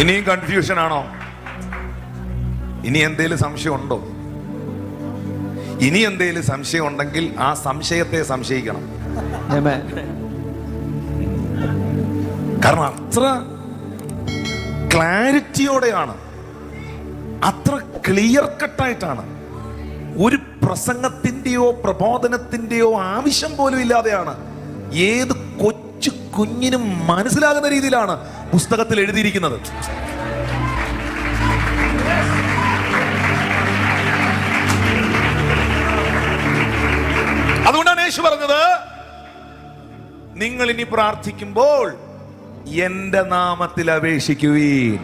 ഇനിയും കൺഫ്യൂഷൻ ആണോ? ഇനി എന്തേലും സംശയം ഉണ്ടോ? ഇനി എന്തേലും സംശയം ഉണ്ടെങ്കിൽ ആ സംശയത്തെ സംശയിക്കണം. കാരണം അത്ര ക്ലാരിറ്റിയോടെയാണ്, അത്ര ക്ലിയർ കട്ടായിട്ടാണ്, ഒരു പ്രസംഗത്തിന്റെയോ പ്രബോധനത്തിന്റെയോ ആവശ്യം പോലും ഇല്ലാതെയാണ്, ഏത് കൊച്ചു കുഞ്ഞിനും മനസ്സിലാകുന്ന രീതിയിലാണ് പുസ്തകത്തിൽ എഴുതിയിരിക്കുന്നത്. അതുകൊണ്ടാണ് യേശു പറഞ്ഞത്, നിങ്ങൾ ഇനി പ്രാർത്ഥിക്കുമ്പോൾ എന്റെ നാമത്തിൽ അപേക്ഷിക്കുവീൻ.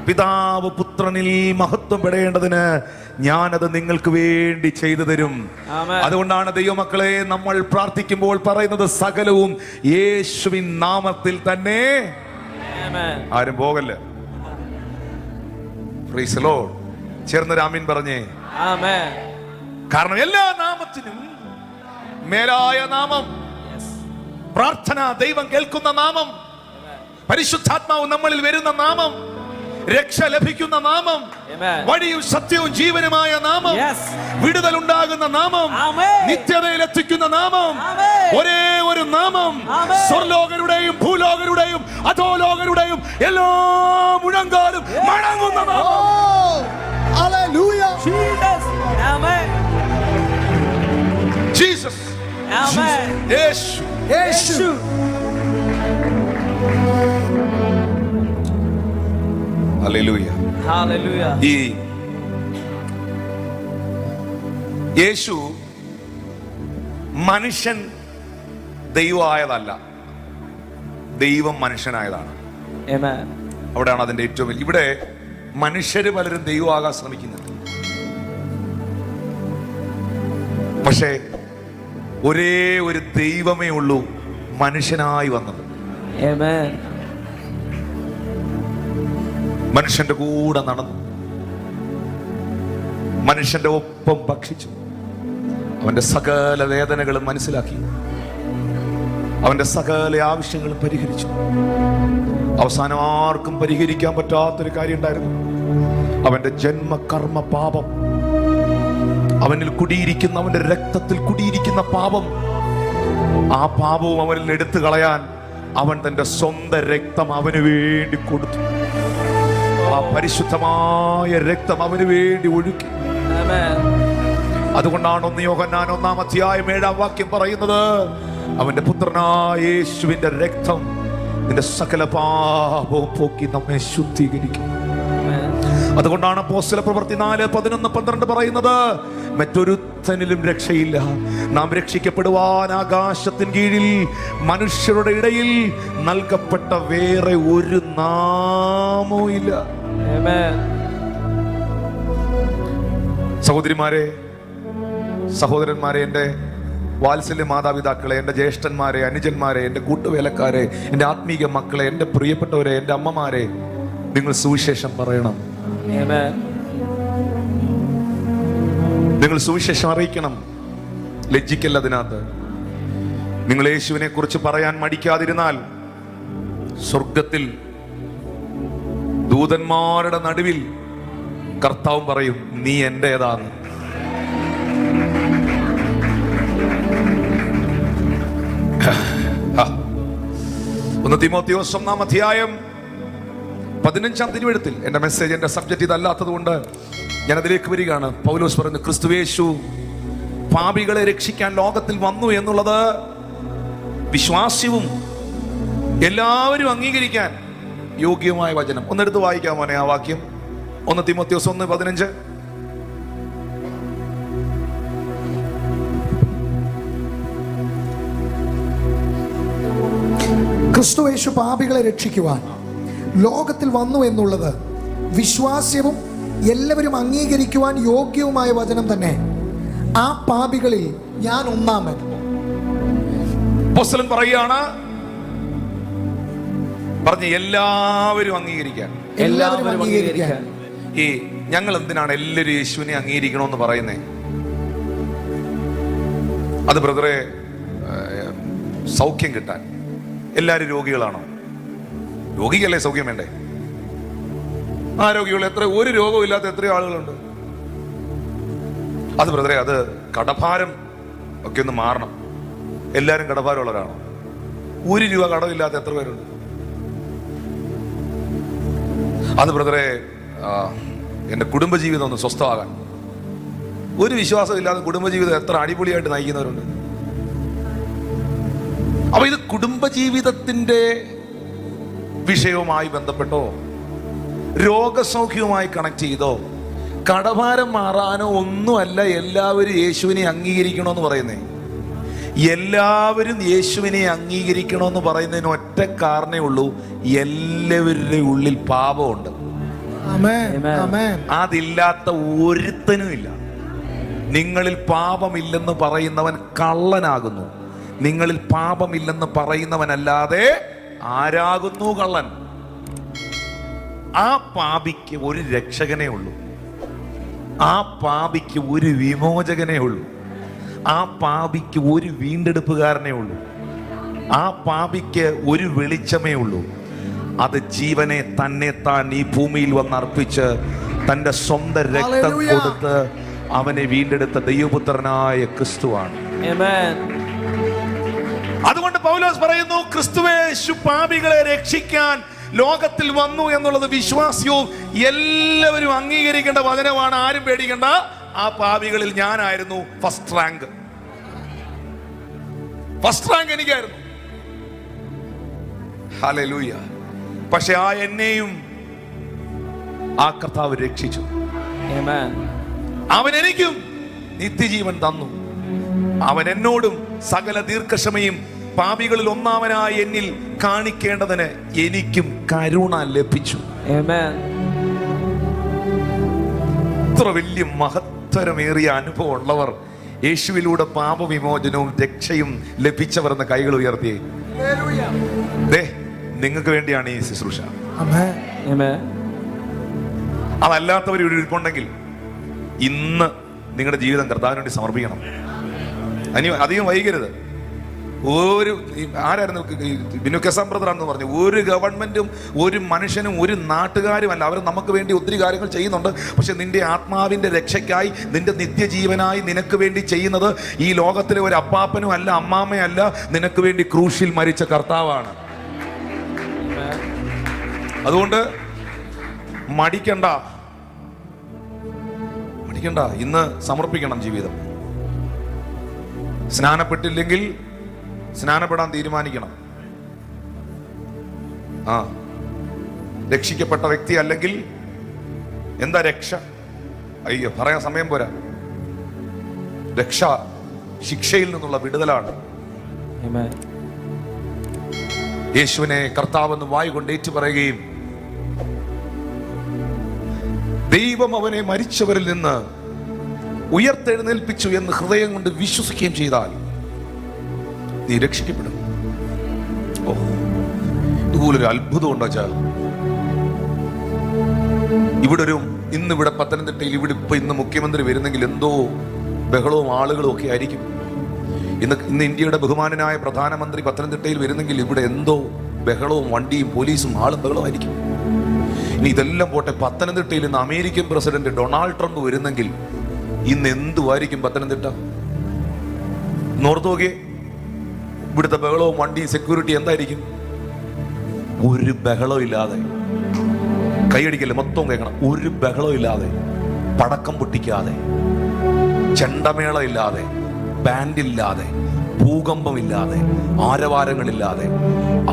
പിതാവ് പുത്രനിൽ മഹത്വപ്പെടേണ്ടതിന് ഞാനത് നിങ്ങൾക്ക് വേണ്ടി ചെയ്തു തരും. അതുകൊണ്ടാണ് ദൈവമക്കളെ നമ്മൾ പ്രാർത്ഥിക്കുമ്പോൾ പറയുന്നത്, സകലവും യേശുവിൻ നാമത്തിൽ തന്നെ. ആരും പോകല്ല. Praise the Lord. ചേർന്നൊരു ആമീൻ പറഞ്ഞേ. കാരണം എല്ലാ നാമത്തിനും മേലായ നാമം, പ്രാർത്ഥന ദൈവം കേൾക്കുന്ന നാമം, പരിശുദ്ധാത്മാവ് നമ്മളിൽ വരുന്ന നാമം, രക്ഷ ലഭിക്കുന്ന നാമം, വഴിയും സത്യവും ജീവനുമായ നാമം, വിടുതൽ ഉണ്ടാകുന്ന നാമം, നിത്യതയിൽ എത്തിക്കുന്ന നാമം, ഒരേ ഒരു നാമം, സ്വർലോകരുടെയും ഭൂലോകരുടെയും അധോലോകരുടെയും എല്ലാ മുഴങ്കാലും മടങ്ങുന്ന നാമം. Hallelujah. ജീസസ്. Amen. യേശു. യേശു. ഹല്ലേലൂയ. Hallelujah. ഈ യേശു മനുഷ്യൻ ദൈവമായതല്ല, ദൈവം മനുഷ്യനായതാണ്. Amen. അവിടെയാണ് അതിന്റെ ഏറ്റവും വലിയ. ഇവിടെ മനുഷ്യര് പലരും ദൈവമാകാൻ ശ്രമിക്കുന്നുണ്ട്. പക്ഷേ ഒരേ ഒരു ദൈവമേ ഉള്ളൂ മനുഷ്യനായി വന്നത്. Amen. മനുഷ്യന്റെ കൂടെ നടന്നു, മനുഷ്യന്റെ ഒപ്പം ഭക്ഷിച്ചു, അവന്റെ സകല വേദനകളും മനസ്സിലാക്കി, അവന്റെ സകല ആവശ്യങ്ങളും പരിഹരിച്ചു. അവസാനം ആർക്കും പരിഹരിക്കാൻ പറ്റാത്തൊരു കാര്യം ഉണ്ടായിരുന്നു. അവന്റെ ജന്മകർമ്മ പാപം, അവനിൽ കുടിയിരിക്കുന്ന, അവന്റെ രക്തത്തിൽ കുടിയിരിക്കുന്ന പാപം, ആ പാപവും അവനിൽ എടുത്തു കളയാൻ അവൻ തന്റെ സ്വന്തം രക്തം അവന് വേണ്ടി കൊടുത്തു. ആ പരിശുദ്ധമായ രക്തം അവന് വേണ്ടി ഒഴുക്കി. അതുകൊണ്ടാണ് 1 യോഹന്നാൻ 1:7 പറയുന്നത്, അവന്റെ പുത്രനായ യേശുവിന്റെ രക്തം നിന്റെ സകല പാപവും പോക്കി നമ്മെ ശുദ്ധീകരിക്കും. അതുകൊണ്ടാണ് അപ്പോസ്തല പ്രവൃത്തി 4:11-12 പറയുന്നത്, മറ്റൊരുത്തനിലും രക്ഷയില്ല, നാം രക്ഷിക്കപ്പെടുവാൻ ആകാശത്തിൻ കീഴിൽ മനുഷ്യരുടെ ഇടയിൽ നൽകപ്പെട്ട വേറെ ഒരു നാമവും ഇല്ല. സഹോദരിമാരെ, സഹോദരന്മാരെ, എൻ്റെ വാത്സല്യ മാതാപിതാക്കളെ, എൻ്റെ ജ്യേഷ്ഠന്മാരെ, അനുജന്മാരെ, എൻ്റെ കൂട്ടുവേലക്കാരെ, എൻ്റെ ആത്മീക മക്കളെ, എൻ്റെ പ്രിയപ്പെട്ടവരെ, എൻ്റെ അമ്മമാരെ, നിങ്ങൾ സുവിശേഷം പറയണം. നിങ്ങൾ സുവിശേഷം അറിയിക്കണം. ലജ്ജിക്കല്ല അതിനകത്ത്. നിങ്ങൾ യേശുവിനെ കുറിച്ച് പറയാൻ മടിക്കാതിരുന്നാൽ സ്വർഗത്തിൽ ദൂതന്മാരുടെ നടുവിൽ കർത്താവും പറയും, നീ എന്റേതാണ്. തിമോത്തിയോസ് 1:15 എന്റെ മെസ്സേജ്, എന്റെ സബ്ജക്റ്റ് ഇതല്ലാത്തത് കൊണ്ട് ഞാൻ അതിലേക്ക് വരികയാണ്. പൗലോസ് പറയുന്നു, ക്രിസ്തുയേശു പാപികളെ രക്ഷിക്കാൻ ലോകത്തിൽ വന്നു എന്നുള്ളത് വിശ്വാസ്യവും എല്ലാവരും അംഗീകരിക്കാൻ യോഗ്യമായ വചനം. ഒന്നെടുത്ത് വായിക്കാമോ ആ വാക്യം? 1 തിമോത്തിയോസ് 1:15. ക്രിസ്തുയേശു പാപികളെ രക്ഷിക്കുവാൻ ലോകത്തിൽ വന്നു എന്നുള്ളത് വിശ്വാസ്യവും എല്ലാവരും അംഗീകരിക്കുവാൻ യോഗ്യവുമായ വചനം തന്നെ. ആ പാപികളിൽ ഞാൻ ഒന്നാമൻ. അപ്പോസ്തലൻ പറയുകയാണ്, പറഞ്ഞ് എല്ലാവരും അംഗീകരിക്കാൻ. എല്ലാവരും അംഗീകരിക്കാൻ. ഈ ഞങ്ങൾ എന്തിനാണ് എല്ലാവരും യേശുവിനെ അംഗീകരിക്കണമെന്ന് പറയുന്നേ? അത് ബ്രദറെ, സൗഖ്യം കിട്ടാൻ. എല്ലാവരും രോഗികളാണോ? രോഗിക്കല്ലേ സൗഖ്യം വേണ്ടേ? ആരോഗ്യമുള്ള ഒരു രോഗവും ഇല്ലാത്ത എത്രയോ ആളുകളുണ്ട്. അത് ബ്രദറെ, അത് കടഭാരം ഒക്കെ ഒന്ന് മാറണം. എല്ലാവരും കടഭാരമുള്ളവരാണോ? 1 രൂപ കടമില്ലാത്ത എത്ര പേരുണ്ട്? അത് ബ്രദറെ, എൻ്റെ കുടുംബജീവിതം ഒന്ന് സ്വസ്ഥമാകാൻ. ഒരു വിശ്വാസമില്ലാതെ കുടുംബജീവിതം എത്ര അടിപൊളിയായിട്ട് നയിക്കുന്നവരുണ്ട്. അപ്പൊ ഇത് കുടുംബജീവിതത്തിന്റെ വിഷയവുമായി ബന്ധപ്പെട്ടോ രോഗസൗഖ്യവുമായി കണക്ട് ചെയ്തോ കടഭാരം മാറാനോ ഒന്നുമല്ല എല്ലാവരും യേശുവിനെ അംഗീകരിക്കണമെന്ന് പറയുന്നേ. എല്ലാവരും യേശുവിനെ അംഗീകരിക്കണമെന്ന് പറയുന്നതിന് ഒറ്റ കാരണേ ഉള്ളൂ, എല്ലാവരുടെ ഉള്ളിൽ പാപമുണ്ട്. അതില്ലാത്ത ഒരുത്തനും ഇല്ല. നിങ്ങളിൽ പാപമില്ലെന്ന് പറയുന്നവൻ കള്ളനാകുന്നു. നിങ്ങളിൽ പാപമില്ലെന്ന് പറയുന്നവനല്ലാതെ ആരാകുന്നു കള്ളൻ? ആ പാപിക്ക് ഒരു രക്ഷകനേ ഉള്ളൂ. ആ പാപിക്ക് ഒരു വിമോചകനേ ഉള്ളൂ. ആ പാപിക്ക് ഒരു വീണ്ടെടുപ്പുകാരനേ ഉള്ളൂ. ആ പാപിക്ക് ഒരു വെളിച്ചമേ ഉള്ളൂ. അത് ജീവനെ തന്നെത്താൻ ഈ ഭൂമിയിൽ വന്ന് അർപ്പിച്ച് തന്റെ സ്വന്തം രക്തം കൊടുത്ത് അവനെ വീണ്ടെടുത്ത ദൈവപുത്രനായ ക്രിസ്തുവാണ്. അതുകൊണ്ട് പൗലോസ് പറയുന്നു, ക്രിസ്തുയേശു പാപികളെ രക്ഷിക്കാൻ ലോകത്തിൽ വന്നു എന്നുള്ളത് വിശ്വാസ്യവും എല്ലാവരും അംഗീകരിക്കേണ്ട വചനമാണ്. ആരും പേടിക്കേണ്ട. ആ പാപികളിൽ ഞാനായിരുന്നു ഫസ്റ്റ് റാങ്ക്. ഫസ്റ്റ് റാങ്ക് എനിക്കായിരുന്നു. ഹല്ലേലൂയ. പക്ഷെ ആ എന്നെയും ആ കർത്താവ് രക്ഷിച്ചു. Amen. അവൻ എനിക്കും നിത്യജീവൻ തന്നു. അവൻ എന്നോടും സകല ദീർഘക്ഷമയും പാപികളിൽ ഒന്നാമനായ എന്നിൽ കാണിക്കേണ്ടതിന് എനിക്കും കരുണ ലഭിച്ചു. Amen. ഇത്ര വലിയ മഹത്തരമേറിയ അനുഭവം ഉള്ളവർ, യേശുവിലൂടെ പാപവിമോചനവും രക്ഷയും ലഭിച്ചവർ എന്ന കൈകൾ ഉയർത്തിയേ. ദേ, നിങ്ങൾക്ക് വേണ്ടിയാണ് ഈ ശുശ്രൂഷ. Amen. അതല്ലാത്തവർ ഇവിടെ ഇരിപ്പുണ്ടെങ്കിൽ ഇന്ന് നിങ്ങളുടെ ജീവിതം കർത്താവിന് വേണ്ടി സമർപ്പിക്കണം. അധികം വൈകരുത്. ആരായിരുന്നു ബിനുക്കസം ബ്രദറാണെന്ന് പറഞ്ഞു, ഒരു ഗവൺമെന്റും ഒരു മനുഷ്യനും ഒരു നാട്ടുകാരും അല്ല, അവർ നമുക്ക് വേണ്ടി ഒത്തിരി കാര്യങ്ങൾ ചെയ്യുന്നുണ്ട്. പക്ഷെ നിന്റെ ആത്മാവിന്റെ രക്ഷയ്ക്കായി, നിന്റെ നിത്യജീവനായി നിനക്ക് വേണ്ടി ചെയ്യുന്നത് ഈ ലോകത്തിലെ ഒരു അപ്പാപ്പനും അല്ല, അമ്മാമ്മയല്ല, നിനക്ക് വേണ്ടി ക്രൂശിൽ മരിച്ച കർത്താവാണ്. അതുകൊണ്ട് മടിക്കണ്ട. ഇന്ന് സമർപ്പിക്കണം ജീവിതം. സ്നാനപ്പെട്ടില്ലെങ്കിൽ സ്നാനപ്പെടാൻ തീരുമാനിക്കണം. രക്ഷിക്കപ്പെട്ട വ്യക്തി അല്ലെങ്കിൽ എന്താ രക്ഷ? അയ്യോ, പറയാൻ സമയം പോരാ. രക്ഷ ശിക്ഷയിൽ നിന്നുള്ള വിടുതലാണ്. യേശുവിനെ കർത്താവെന്ന് വായ് കൊണ്ട് ഏറ്റു പറയുകയും ദൈവം അവനെ മരിച്ചവരിൽ നിന്ന് ഉയർത്തെഴുന്നേൽപ്പിച്ചു എന്ന് ഹൃദയം കൊണ്ട് വിശ്വസിക്കുകയും ചെയ്താൽ നീ രക്ഷിക്കപ്പെടും. ഓ, ഇതുപോലൊരു അത്ഭുതം ഉണ്ടോ ചാ? ഇന്നിവിടെ പത്തനംതിട്ടയിൽ ഇന്ന് മുഖ്യമന്ത്രി വരുന്നെങ്കിൽ എന്തോ ബഹളവും ആളുകളും ഒക്കെ ആയിരിക്കും. ഇന്ന് ഇന്ത്യയുടെ ബഹുമാനനായ പ്രധാനമന്ത്രി പത്തനംതിട്ടയിൽ വരുന്നെങ്കിൽ ഇവിടെ എന്തോ ബഹളവും വണ്ടിയും പോലീസും ആളും ബഹളമായിരിക്കും. ഇനി ഇതെല്ലാം പോട്ടെ, പത്തനംതിട്ടയിൽ ഇന്ന് അമേരിക്കൻ പ്രസിഡന്റ് ഡൊണാൾഡ് ട്രംപ് വരുന്നെങ്കിൽ ഇന്ന് എന്തുവായിരിക്കും പത്തനംതിട്ട? നോർത്ത് നോക്കിയേ, ഇവിടുത്തെ ബഹളവും വണ്ടിയും സെക്യൂരിറ്റി എന്തായിരിക്കും? ഒരു ബഹളം ഇല്ലാതെ, കൈയടിക്കല്ലേ, മൊത്തം കേൾക്കണം, ഒരു ബഹളം ഇല്ലാതെ, പടക്കം പൊട്ടിക്കാതെ, ചെണ്ടമേളം ഇല്ലാതെ, ബാൻഡില്ലാതെ, ഭൂകമ്പമില്ലാതെ, ആരവാരങ്ങളില്ലാതെ,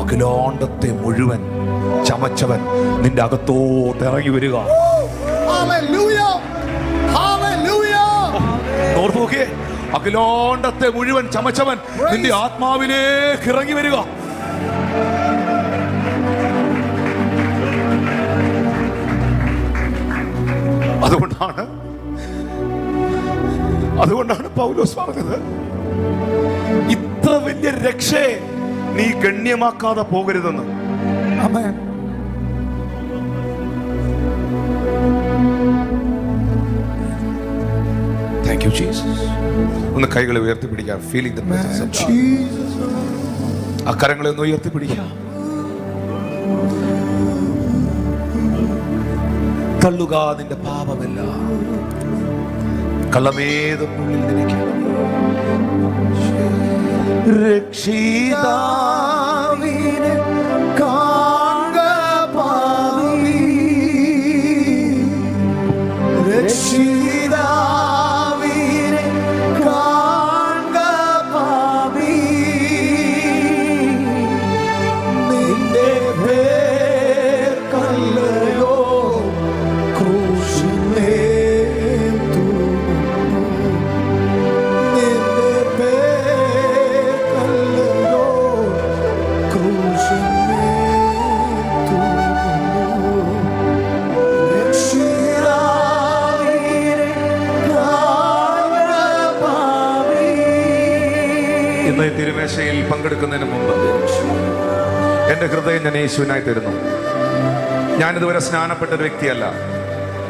അഖിലാണ്ടത്തെ മുഴുവൻ ചമച്ചവൻ നിന്റെ അകത്തോട്ട് ഇറങ്ങി വരിക. അഖിലാണ്ടത്തെ മുഴുവൻ ചമച്ചവൻ നിന്റെ ആത്മാവിലേക്ക് ഇറങ്ങി വരിക. അതുകൊണ്ടാണ് പൗലോസ് പറഞ്ഞത്, ഇത്ര വലിയ രക്ഷയെ നീ ഗണ്യമാക്കാതെ പോകരുതെന്ന്. ആമേൻ. Thank you, Jesus. ഒന്ന് കൈകളെ ഉയർത്തിപ്പിടിക്കാം. Feeling the presence of God. ആ കരങ്ങളെ ഒന്ന് ഉയർത്തിപ്പിടിക്കാം. തള്ളുക നിന്റെ പാപമല്ല, കള്ളമേതും ഉള്ളിൽ നിനയ്ക്കണം. രക്ഷിതാവിനെ കാണുക പാപി, രക്ഷിതാവിനെ കാണുക പാപി, നിന്റെ പേർക്കല്ലയോ ക്രൂശിലേറ്റു, നിന്റെ പേർക്കല്ലയോ ക്രൂശിലേറ്റു, രക്ഷിതാവിനെ കാണുക പാപി. ഇന്ന് ഈ തിരുമേശയിൽ പങ്കെടുക്കുന്നതിന് മുമ്പ് എന്റെ ഹൃദയം ഞാൻ യേശുവിനായി തരുന്നു. ഞാനിതുവരെ സ്നാനപ്പെട്ട ഒരു വ്യക്തിയല്ല,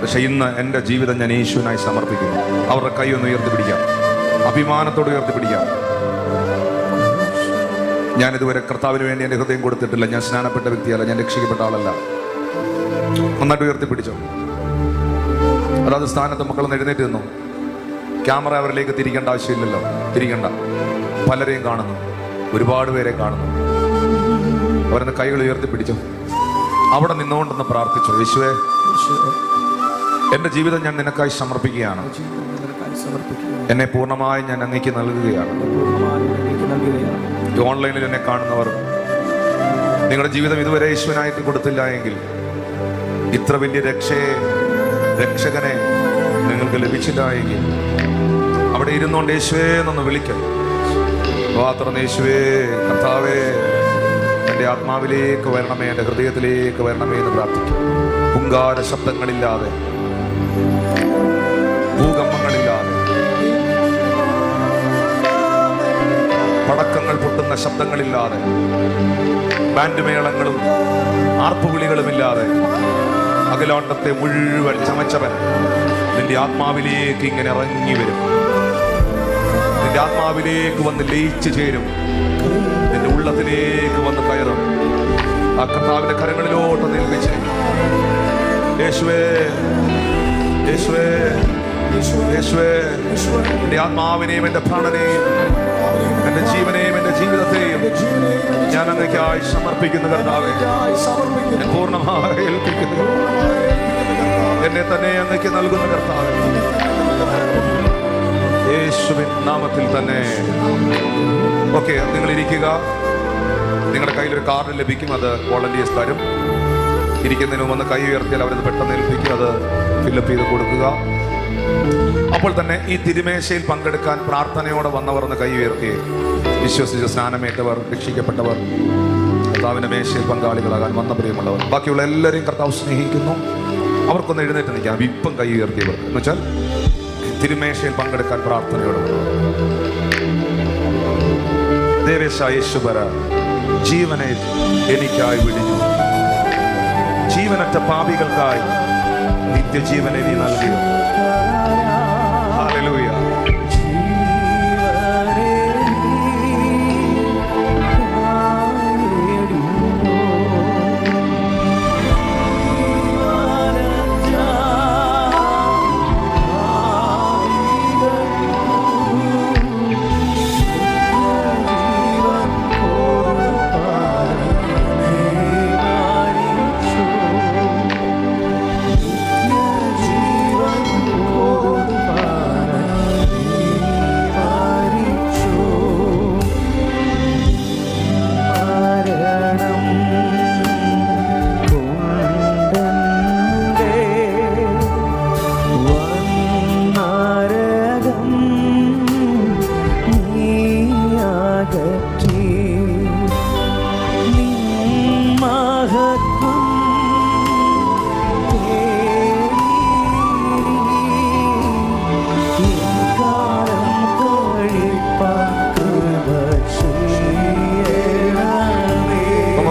പക്ഷെ ഇന്ന് എൻ്റെ ജീവിതം ഞാൻ യേശുവിനായി സമർപ്പിക്കുന്നു. അവരുടെ കൈ ഒന്ന് ഉയർത്തിപ്പിടിക്കാം, അഭിമാനത്തോട് ഉയർത്തിപ്പിടിക്കാം. ഞാനിതുവരെ കർത്താവിന് വേണ്ടി എൻ്റെ ഹൃദയം കൊടുത്തിട്ടില്ല. ഞാൻ സ്നാനപ്പെട്ട വ്യക്തിയല്ല, ഞാൻ രക്ഷിക്കപ്പെട്ട ആളല്ല. നന്നായിട്ട് ഉയർത്തിപ്പിടിച്ചോ. അതായത് സ്ഥാനത്ത് മക്കളൊന്ന് എഴുന്നേറ്റ് നിന്നു. ക്യാമറ അവരിലേക്ക് തിരിക്കേണ്ട ആവശ്യമില്ലല്ലോ, തിരിക്കണ്ട. പലരെയും കാണുന്നു, ഒരുപാട് പേരെ കാണുന്നു. അവരെന്ന് കൈകൾ ഉയർത്തിപ്പിടിച്ചോ. അവിടെ നിന്നുകൊണ്ടെന്ന് പ്രാർത്ഥിച്ചു, യേശുവേ, എൻ്റെ ജീവിതം ഞാൻ നിനക്കായി സമർപ്പിക്കുകയാണ്. എന്നെ പൂർണ്ണമായി ഞാൻ അങ്ങേക്ക് നൽകുകയാണ്. നൽകുകയാണ്. ഈ ഓൺലൈനിൽ എന്നെ കാണുന്നവർ, നിങ്ങളുടെ ജീവിതം ഇതുവരെ യേശുവിനായിട്ട് കൊടുത്തില്ല എങ്കിൽ ഇത്ര വലിയ രക്ഷകനെ നിങ്ങൾക്ക് ലഭിച്ചില്ല എങ്കിൽ അവിടെ ഇരുന്നുകൊണ്ട് യേശുവേ എന്നൊന്ന് വിളിക്കാം. മാത്രം യേശുവേ, കർത്താവേ, എൻ്റെ ആത്മാവിലേക്ക് വരണമേ, എൻ്റെ ഹൃദയത്തിലേക്ക് വരണമേ എന്ന് പ്രാർത്ഥിക്കും. പുങ്കാര ശബ്ദങ്ങളില്ലാതെ, ഭൂകമ്പങ്ങളില്ലാതെ, പടക്കങ്ങൾ പൊട്ടുന്ന ശബ്ദങ്ങളില്ലാതെ, ബാൻഡ് മേളങ്ങളും ആർപ്പുവിളികളുമില്ലാതെ അഖിലാണ്ടത്തെ മുഴുവൻ ചമച്ചവൻ നിന്റെ ആത്മാവിലേക്ക് ഇങ്ങനെ ഇറങ്ങി വരും. നിന്റെ ആത്മാവിലേക്ക് വന്ന് ലയിച്ചു ചേരും. നിന്റെ ഉള്ളത്തിലേക്ക് വന്ന് കയറും. ആ കർത്താവിന്റെ കരങ്ങളിലോട്ട് നിൽപ്പിച്ച് യേശുവേ, യേശുവേ, യേശുവേ, എന്റെ ആത്മാവിനെയും എന്റെ പ്രാണനെയും എന്റെ ജീവനെയും എന്റെ ജീവിതത്തെയും ഞാൻ അങ്ങേയ്ക്കായി സമർപ്പിക്കുന്നു കർത്താവേ. ഞാൻ പൂർണ്ണമായി ഏൽപ്പിക്കുന്നു. എന്നെ തന്നെ അങ്ങേയ്ക്ക് നൽകുന്ന കർത്താവേ, യേശുവിൻ നാമത്തിൽ തന്നെ. ഓക്കെ, നിങ്ങൾ ഇരിക്കുക. നിങ്ങളുടെ കയ്യിലൊരു കാർഡ് ലഭിക്കും, അത് വോളണ്ടിയേഴ്സ് തരും. ഇരിക്കുന്നതിന് മുമ്പ് കൈ ഉയർത്തിയാൽ അവരത് പെട്ടെന്ന് ഏൽപ്പിക്കും, അത് ഫില്ലപ്പ് ചെയ്ത് കൊടുക്കുക. അപ്പോൾ തന്നെ ഈ തിരുമേശയിൽ പങ്കെടുക്കാൻ പ്രാർത്ഥനയോടെ വന്നവർ എന്ന് കൈ ഉയർത്തി. വിശ്വസിച്ച് സ്നാനമേറ്റവർ, രക്ഷിക്കപ്പെട്ടവർ, കർത്താവിന്റെ മേശയിൽ പങ്കാളികളാകാൻ വന്ന പ്രിയമുള്ളവർ, ബാക്കിയുള്ള എല്ലാവരെയും കർത്താവ് സ്നേഹിക്കുന്നു. അവർക്കൊന്ന് എഴുന്നേറ്റ് നിൽക്കാം. ഇപ്പം കൈ ഉയർത്തിയവർ എന്ന് വെച്ചാൽ തിരുമേശയിൽ പങ്കെടുക്കാൻ പ്രാർത്ഥനയോടെ വന്നവർ. ദേവേശ യേശുപര, ജീവനെ എനിക്കായി വിടിഞ്ഞു. ജീവനറ്റ പാപികൾക്കായി നിത്യജീവനെ നീ നൽകിയോ. ഹല്ലേലൂയ.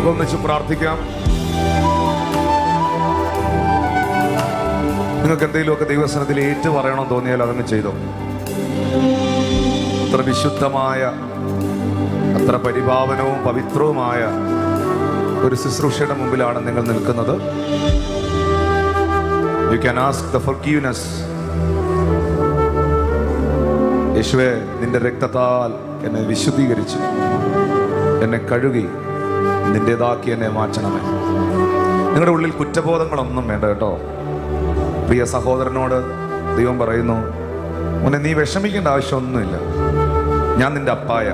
ഒന്നിച്ച് പ്രാർത്ഥിക്കാം. നിങ്ങൾക്ക് എന്തെങ്കിലുമൊക്കെ ദൈവസനത്തിൽ ഏറ്റു പറയണമെന്ന് തോന്നിയാൽ അതങ്ങ് ചെയ്തോ. അത്ര വിശുദ്ധമായ, അത്ര പരിപാവനവും പവിത്രവുമായ ഒരു ശുശ്രൂഷയുടെ മുമ്പിലാണ് നിങ്ങൾ നിൽക്കുന്നത്. You can ask the forgiveness. യേശുവേ, നിന്റെ രക്തത്താൽ എന്നെ വിശുദ്ധീകരിച്ച്, എന്നെ കഴുകി, നിന്റേതാക്കി എന്നെ മാറ്റണമേ. നിങ്ങളുടെ ഉള്ളിൽ കുറ്റബോധങ്ങളൊന്നും വേണ്ട കേട്ടോ. പ്രിയ സഹോദരനോട് ദൈവം പറയുന്നു, മോനെ, നീ വിഷമിക്കേണ്ട ആവശ്യമൊന്നുമില്ല. ഞാൻ നിന്റെ അപ്പായ,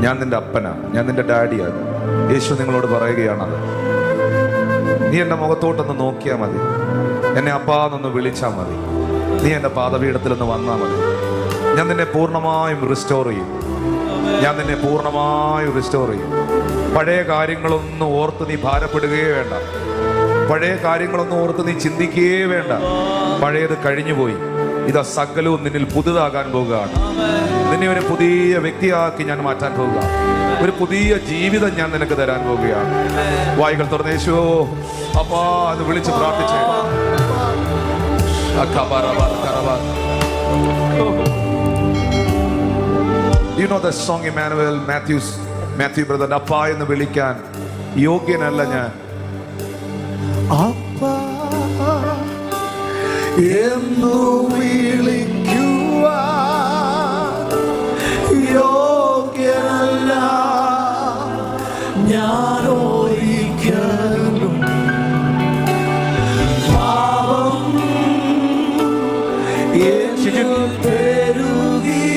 ഞാൻ നിന്റെ അപ്പനാ, ഞാൻ നിന്റെ ഡാഡിയാണ്. യേശു നിങ്ങളോട് പറയുകയാണത്. നീ എൻ്റെ മുഖത്തോട്ടൊന്ന് നോക്കിയാൽ മതി, എന്നെ അപ്പാന്നൊന്ന് വിളിച്ചാൽ മതി, നീ എൻ്റെ പാദപീഠത്തിലൊന്ന് വന്നാൽ മതി. ഞാൻ നിന്നെ പൂർണ്ണമായും റിസ്റ്റോർ ചെയ്യും. ഞാൻ നിന്നെ പൂർണ്ണമായും റിസ്റ്റോർ ചെയ്യും. പഴയ കാര്യങ്ങളൊന്നും ഓർത്ത് നീ ഭാരപ്പെടുകയേ വേണ്ട. പഴയ കാര്യങ്ങളൊന്നും ഓർത്ത് നീ ചിന്തിക്കുകയേ വേണ്ട. പഴയത് കഴിഞ്ഞുപോയി. ഇതാ സകലവും നിന്നിൽ പുതുതാകാൻ പോകുകയാണ്. നിന്നെ ഒരു പുതിയ വ്യക്തിയാക്കി ഞാൻ മാറ്റാൻ പോകുക. ഒരു പുതിയ ജീവിതം ഞാൻ നിനക്ക് തരാൻ പോകുകയാണ്. വായികൾ തുറന്ന് യേശുവോ അപ്പാ എന്ന് വിളിച്ച് പ്രാർത്ഥിച്ചേ. You know the song Emmanuel, Matthew brother, അപ്പാ എന്ന് വിളിക്കാൻ യോഗ്യനല്ല ഞാൻ. അപ്പാ എന്നു വിളിക്കുവാൻ യോഗ്യനല്ല ഞാൻ ഒരിക്കലും. പാപം എന്നിൽ പെരുകി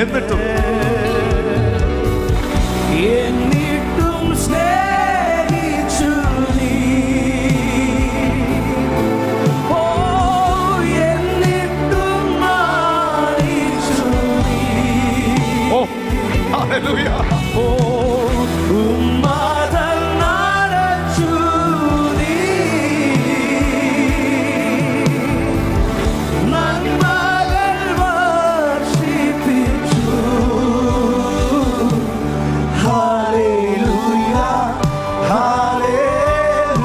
എന്നിട്ടും എന്നിട്ടും സ്നേഹിച്ചു നീ. ഓ എന്നിട്ടും മാനിച്ചു നീ. ഓ ഹല്ലേലൂയ. ഓ ഉമ്മതൻ നടച്ചു നീ. നന്മകൾ വർഷിപ്പിച്ചു. Hallelujah hallelujah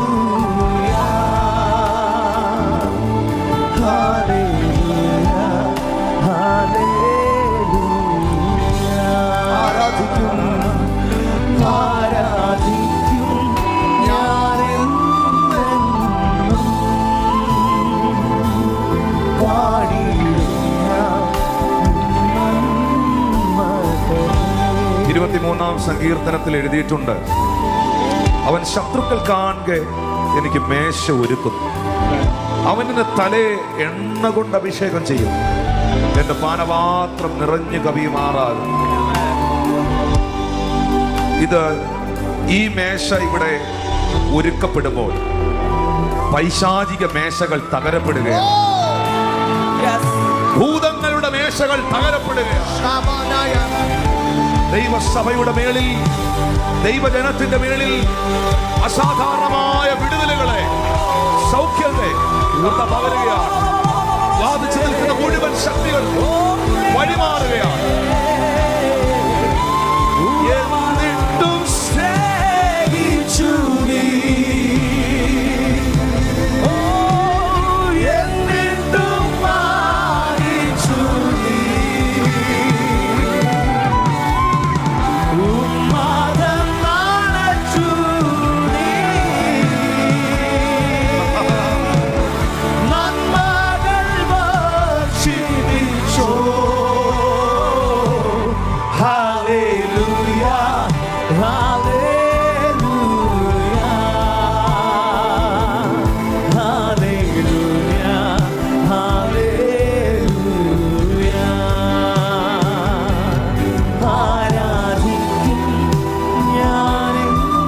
hallelujah hallelujah. ആരാധിക്കും ഞാനെന്നും പാടിയിടും. 23-ാം സങ്കീർത്തനത്തിൽ എഴുതിയിട്ടുണ്ട്, അവൻ ശത്രുക്കൾ കാണെ എനിക്ക് മേശ ഒരുക്കുന്നു, അവനെ തലേ എണ്ണ കൊണ്ട് അഭിഷേകം ചെയ്യും, എന്റെ പാനപാത്രം നിറഞ്ഞു കവിയുമാറാകും. ഇത് ഈ മേശ ഇവിടെ ഒരുക്കപ്പെടുമ്പോൾ പൈശാചിക മേശകൾ തകരപ്പെടുകയാണ്. ഭൂതങ്ങളുടെ മേശകൾ തകരപ്പെടുകയാണ്. ദൈവസഭയുടെ മേളിൽ, ദൈവജനത്തിന്റെ മേളിൽ അസാധാരണമായ വിടുതലുകളെ, സൗഖ്യത്തെ പകരുകയാണ്. ബാധിച്ചു നിൽക്കുന്ന മുഴുവൻ ശക്തികൾ വഴിമാറുകയാണ്. എന്നിട്ടും സ്നേഹിച്ചു നീ. ഓ എന്നിട്ടും മാനിച്ചു നീ. ഉമ്മതൻ നടച്ചു നീ. നന്മകൾ വർഷിപ്പിച്ചു. Hallelujah hallelujah hallelujah hallelujah. ആരാധിക്കും ഞാനെന്നും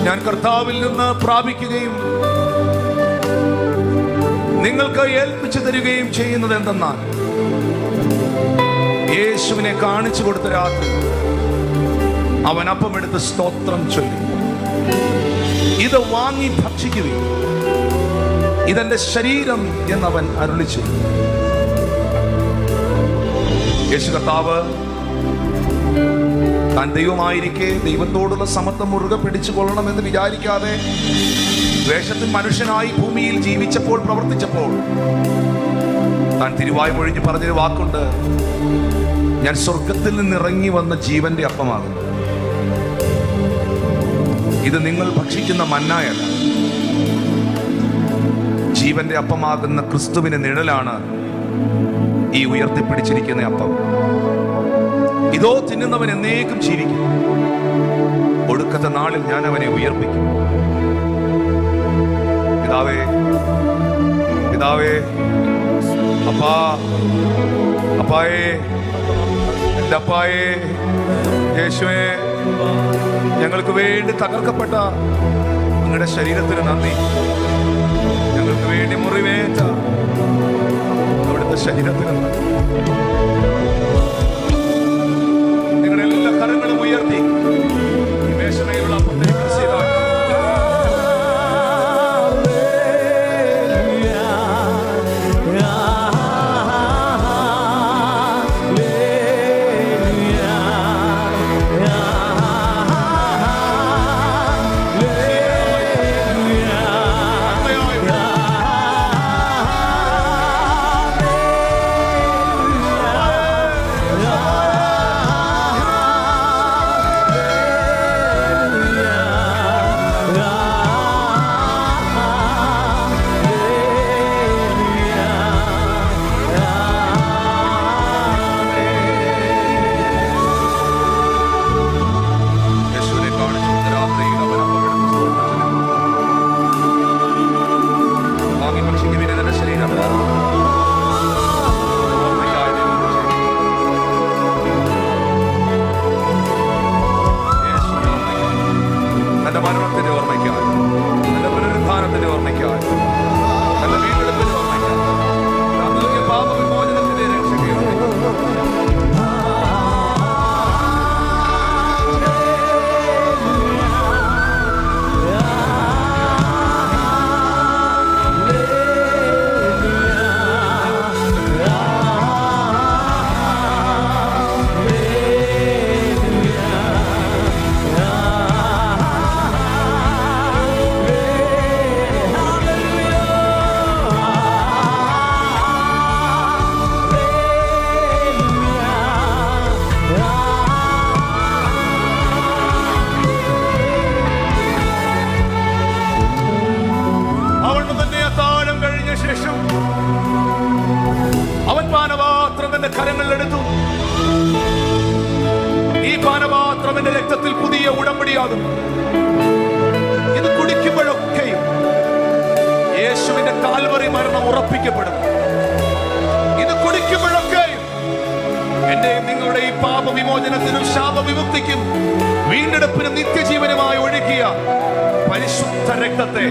ഞാൻ കർത്താവിൽ നിന്ന് പ്രാപിക്കുകയും നിങ്ങൾക്ക് ഏൽപ്പിച്ചു തരികയും ചെയ്യുന്നത് എന്തെന്നാൽ, യേശുവിനെ കാണിച്ചു കൊടുത്ത രാത്രി അവൻ അപ്പമെടുത്ത് സ്തോത്രം ചൊല്ലി, ഇത് വാങ്ങി ഭക്ഷിക്കുകയും ഇതെന്റെ ശരീരം എന്നവൻ അരുളിച്ചു. യേശു കർത്താവ് താൻ ദൈവമായിരിക്കെ ദൈവത്തോടുള്ള സമത്വം മുറുകെ പിടിച്ചു കൊള്ളണമെന്ന് വിചാരിക്കാതെ വേഷത്തിൽ മനുഷ്യനായി ഭൂമിയിൽ ജീവിച്ചപ്പോൾ, പ്രവർത്തിച്ചപ്പോൾ താൻ തിരുവായ് പൊഴിഞ്ഞ് പറഞ്ഞൊരു വാക്കുണ്ട്, ഞാൻ സ്വർഗത്തിൽ നിന്നിറങ്ങി വന്ന ജീവന്റെ അപ്പമാകുന്നു. ഇത് നിങ്ങൾ ഭക്ഷിക്കുന്ന മന്നായല്ല, ജീവന്റെ അപ്പമാകുന്ന ക്രിസ്തുവിന്റെ നിഴലാണ് ഈ ഉയർത്തിപ്പിടിച്ചിരിക്കുന്ന അപ്പം. ഇതോ തിന്നുന്നവൻ എന്നേക്കും ജീവിക്കും, ഒടുക്കത്തെ നാളിൽ ഞാൻ അവനെ ഉയർപ്പിക്കും. പിതാവേ, പിതാവേ, അപ്പാ, അപ്പായേ, എൻ്റെ അപ്പായേ, യേശുവേ, ഞങ്ങൾക്ക് വേണ്ടി തകർക്കപ്പെട്ട നിങ്ങളുടെ ശരീരത്തിന് നന്ദി. ഞങ്ങൾക്ക് വേണ്ടി മുറിവേറ്റ അവിടുത്തെ ശരീരത്തിന് നന്ദി. നിങ്ങളുടെ എല്ലാ കരങ്ങളും ഉയർത്തി ഈ മേശമേലുള്ള അപ്പത്തെ ചെയ്താൽ പാനപാത്രം എന്റെ കരങ്ങളിലെടുത്തു. ഈ പാനപാത്രം എന്റെ രക്തത്തിൽ പുതിയ ഉടമ്പടിയാകും. ഇത് കുടിക്കുമ്പോഴൊക്കെയും യേശുവിന്റെ കാൽവറി മരണം ഉറപ്പിക്കപ്പെടും. ഇത് കുടിക്കുമ്പോഴൊക്കെയും എന്റെയും നിങ്ങളുടെ ഈ പാപവിമോചനത്തിനും ശാപവിമുക്തിക്കും വീണ്ടെടുപ്പിനും നിത്യജീവനുമായി ഒഴുകിയ പരിശുദ്ധ രക്തത്തെ,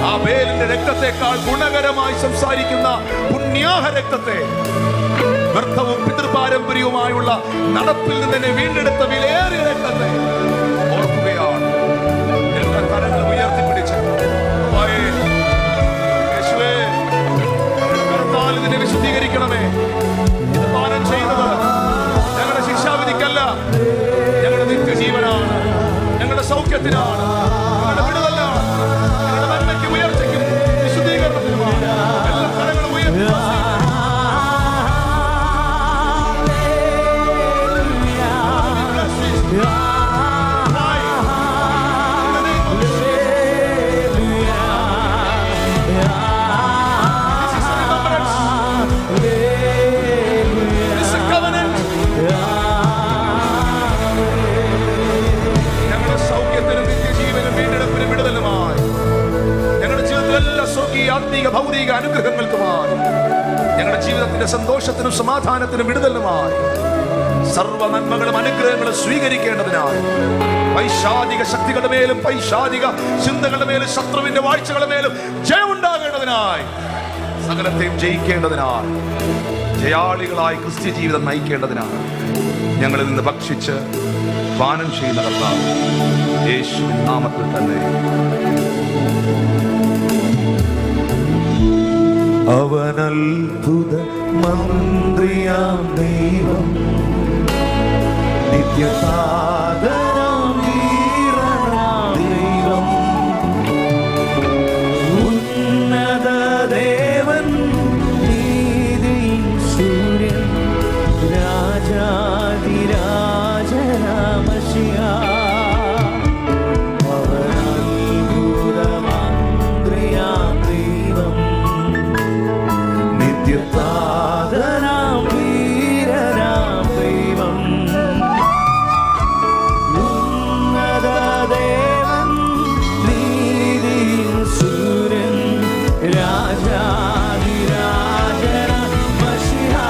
ആ ബേലിന്റെ രക്തത്തെക്കാൾ ഗുണകരമായി സംസാരിക്കുന്ന പുണ്യാഹ രക്തത്തെ, വ്യർത്ഥവും പിതൃപാരമ്പര്യവുമായുള്ള നടപ്പിൽ നിന്ന് തന്നെ വീണ്ടെടുത്ത വിലയേറിയ രക്തത്തെ ഓർക്കുകയാണ്. എല്ലാ കരങ്ങളും ഉയർത്തിപ്പിടിച്ച് യേശുവേ, കർത്താൽ ഇതിനെ വിശുദ്ധീകരിക്കണമേ. ഇത് പാനം ചെയ്യുന്നത് ഞങ്ങളുടെ ശിക്ഷാവിധിക്കല്ല, ഞങ്ങളുടെ നിത്യജീവനാണ്, ഞങ്ങളുടെ സൗഖ്യത്തിനാണ്, ഞങ്ങളുടെ വിടുതലാണ്, ഞങ്ങളുടെ നന്മയ്ക്കും ഉയർച്ചയ്ക്കും വിശുദ്ധീകരണത്തിനുമാണ്. എല്ലാ കരങ്ങളും ഉയർത്തി ആത്മീക ഭൗതിക അനുഗ്രഹങ്ങൾക്കുമായി, ഞങ്ങളുടെ ജീവിതത്തിന്റെ സന്തോഷത്തിനും സമാധാനത്തിനും വിടുതലുമായി സർവ്വ നന്മകളും അനുഗ്രഹങ്ങളും സ്വീകരിക്കേണ്ടതിനായി പൈശാചിക ശക്തികളുടെ മേലും പൈശാചിക ചിന്തകളുടെ മേലും ശത്രുവിന്റെ വാഴ്ചകളുടെ മേലും ജയമുണ്ടാകേണ്ടതിനായി, സകലത്തെയും ജയിക്കേണ്ടതിനായി, ജയാളികളായി ക്രിസ്ത്യ ജീവിതം നയിക്കേണ്ടതിനായി ഞങ്ങളിൽ നിന്ന് ഭക്ഷിച്ച് പാനം ചെയ്യുന്ന കർത്താവ് യേശുവിൻ നാമത്തിൽ തന്നെ. അവൻ അത്ഭുത മന്ത്രിയാം ദൈവം, നിത്യസാധനം വീരനാം ദൈവം, ഉന്നത ദേവൻ, നീതിയിൻ സൂര്യൻ, രാജാധിരാജനാം മശിഹാ. അവൻ അത്ഭുത മന്ത്രിയാം ദൈവം, നിത്യസാധനം വീരനാം ദൈവം, ഉന്നത ദേവൻ, നീതിയിൻ സൂര്യൻ, രാജാധിരാജനാം മശിഹാ.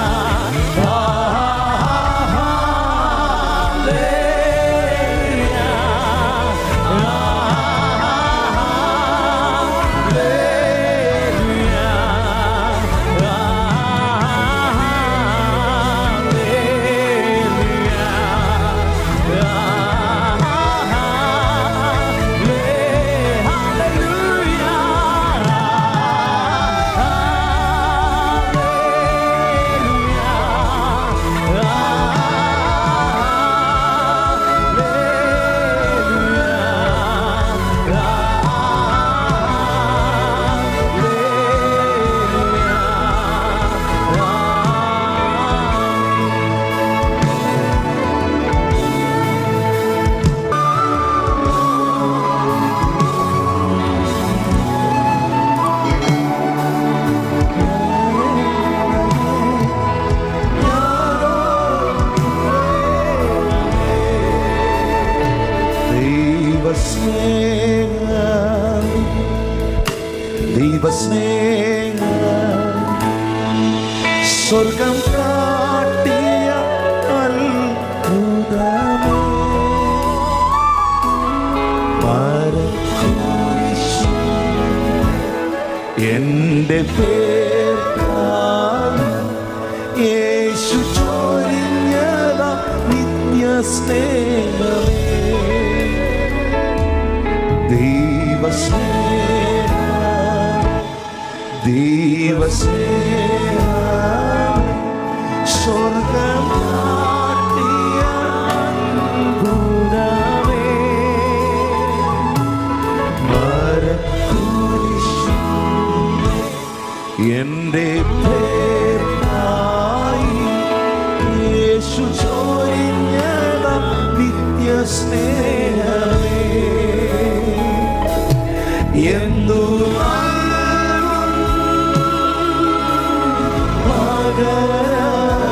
സ്വർഗം കാട്ടിയ അത്ഭുതമേ, മരക്കുരിശിൽ എന്റെ പേർക്കായി യേശു ചൊരിഞ്ഞതാ നിത്യസ്നേഹമേ, ദൈവസ്നേഹം സ്വർഗം കാട്ടിയ അത്ഭുതമേ, മരക്കുരിശിൽ എന്റെ പേർക്കായി യേശു ചൊരിഞ്ഞതാ നിത്യസ്നേഹമേ, എന്തു പകരം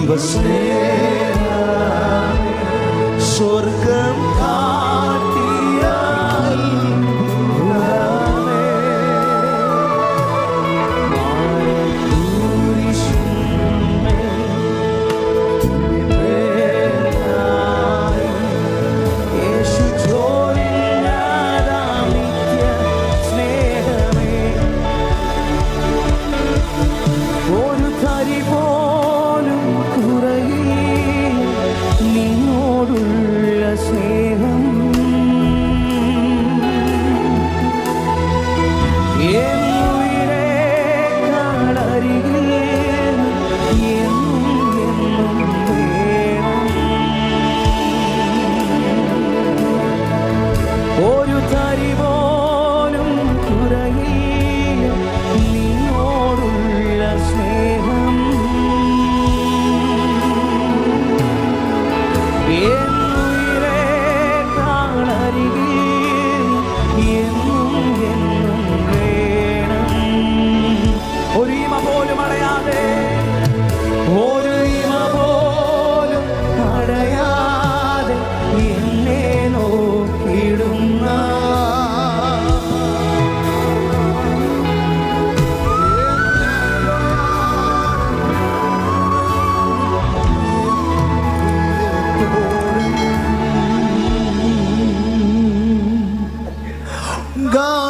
ദൈവസ്നേഹമേ, സ്വർഗം കാട്ടിയ അത്ഭുതമേ, മാനക്കുരിശിന്മേൽ യേശു ചൊരിഞ്ഞതാം നിത്യ സ്നേഹമേ, ഒരു തരി പോലും കുറയില്ല നിന്നോടുള്ള സ്നേഹം. എൻ ഉയിരേക്കാളരികിൽ എന്നും എന്നും വേണം. ഒരു തരി പോലും കുറയില്ല നിന്നോടുള്ള സ്നേഹം. എൻ ഉയിരേക്കാളരികിൽ എന്നും എന്നും വേണം. ഒരു ഇമ പോലും അടയാതെ, ഒരു ഇമ പോലും അടയാതെ എന്നെ നോക്കിടുന്ന God.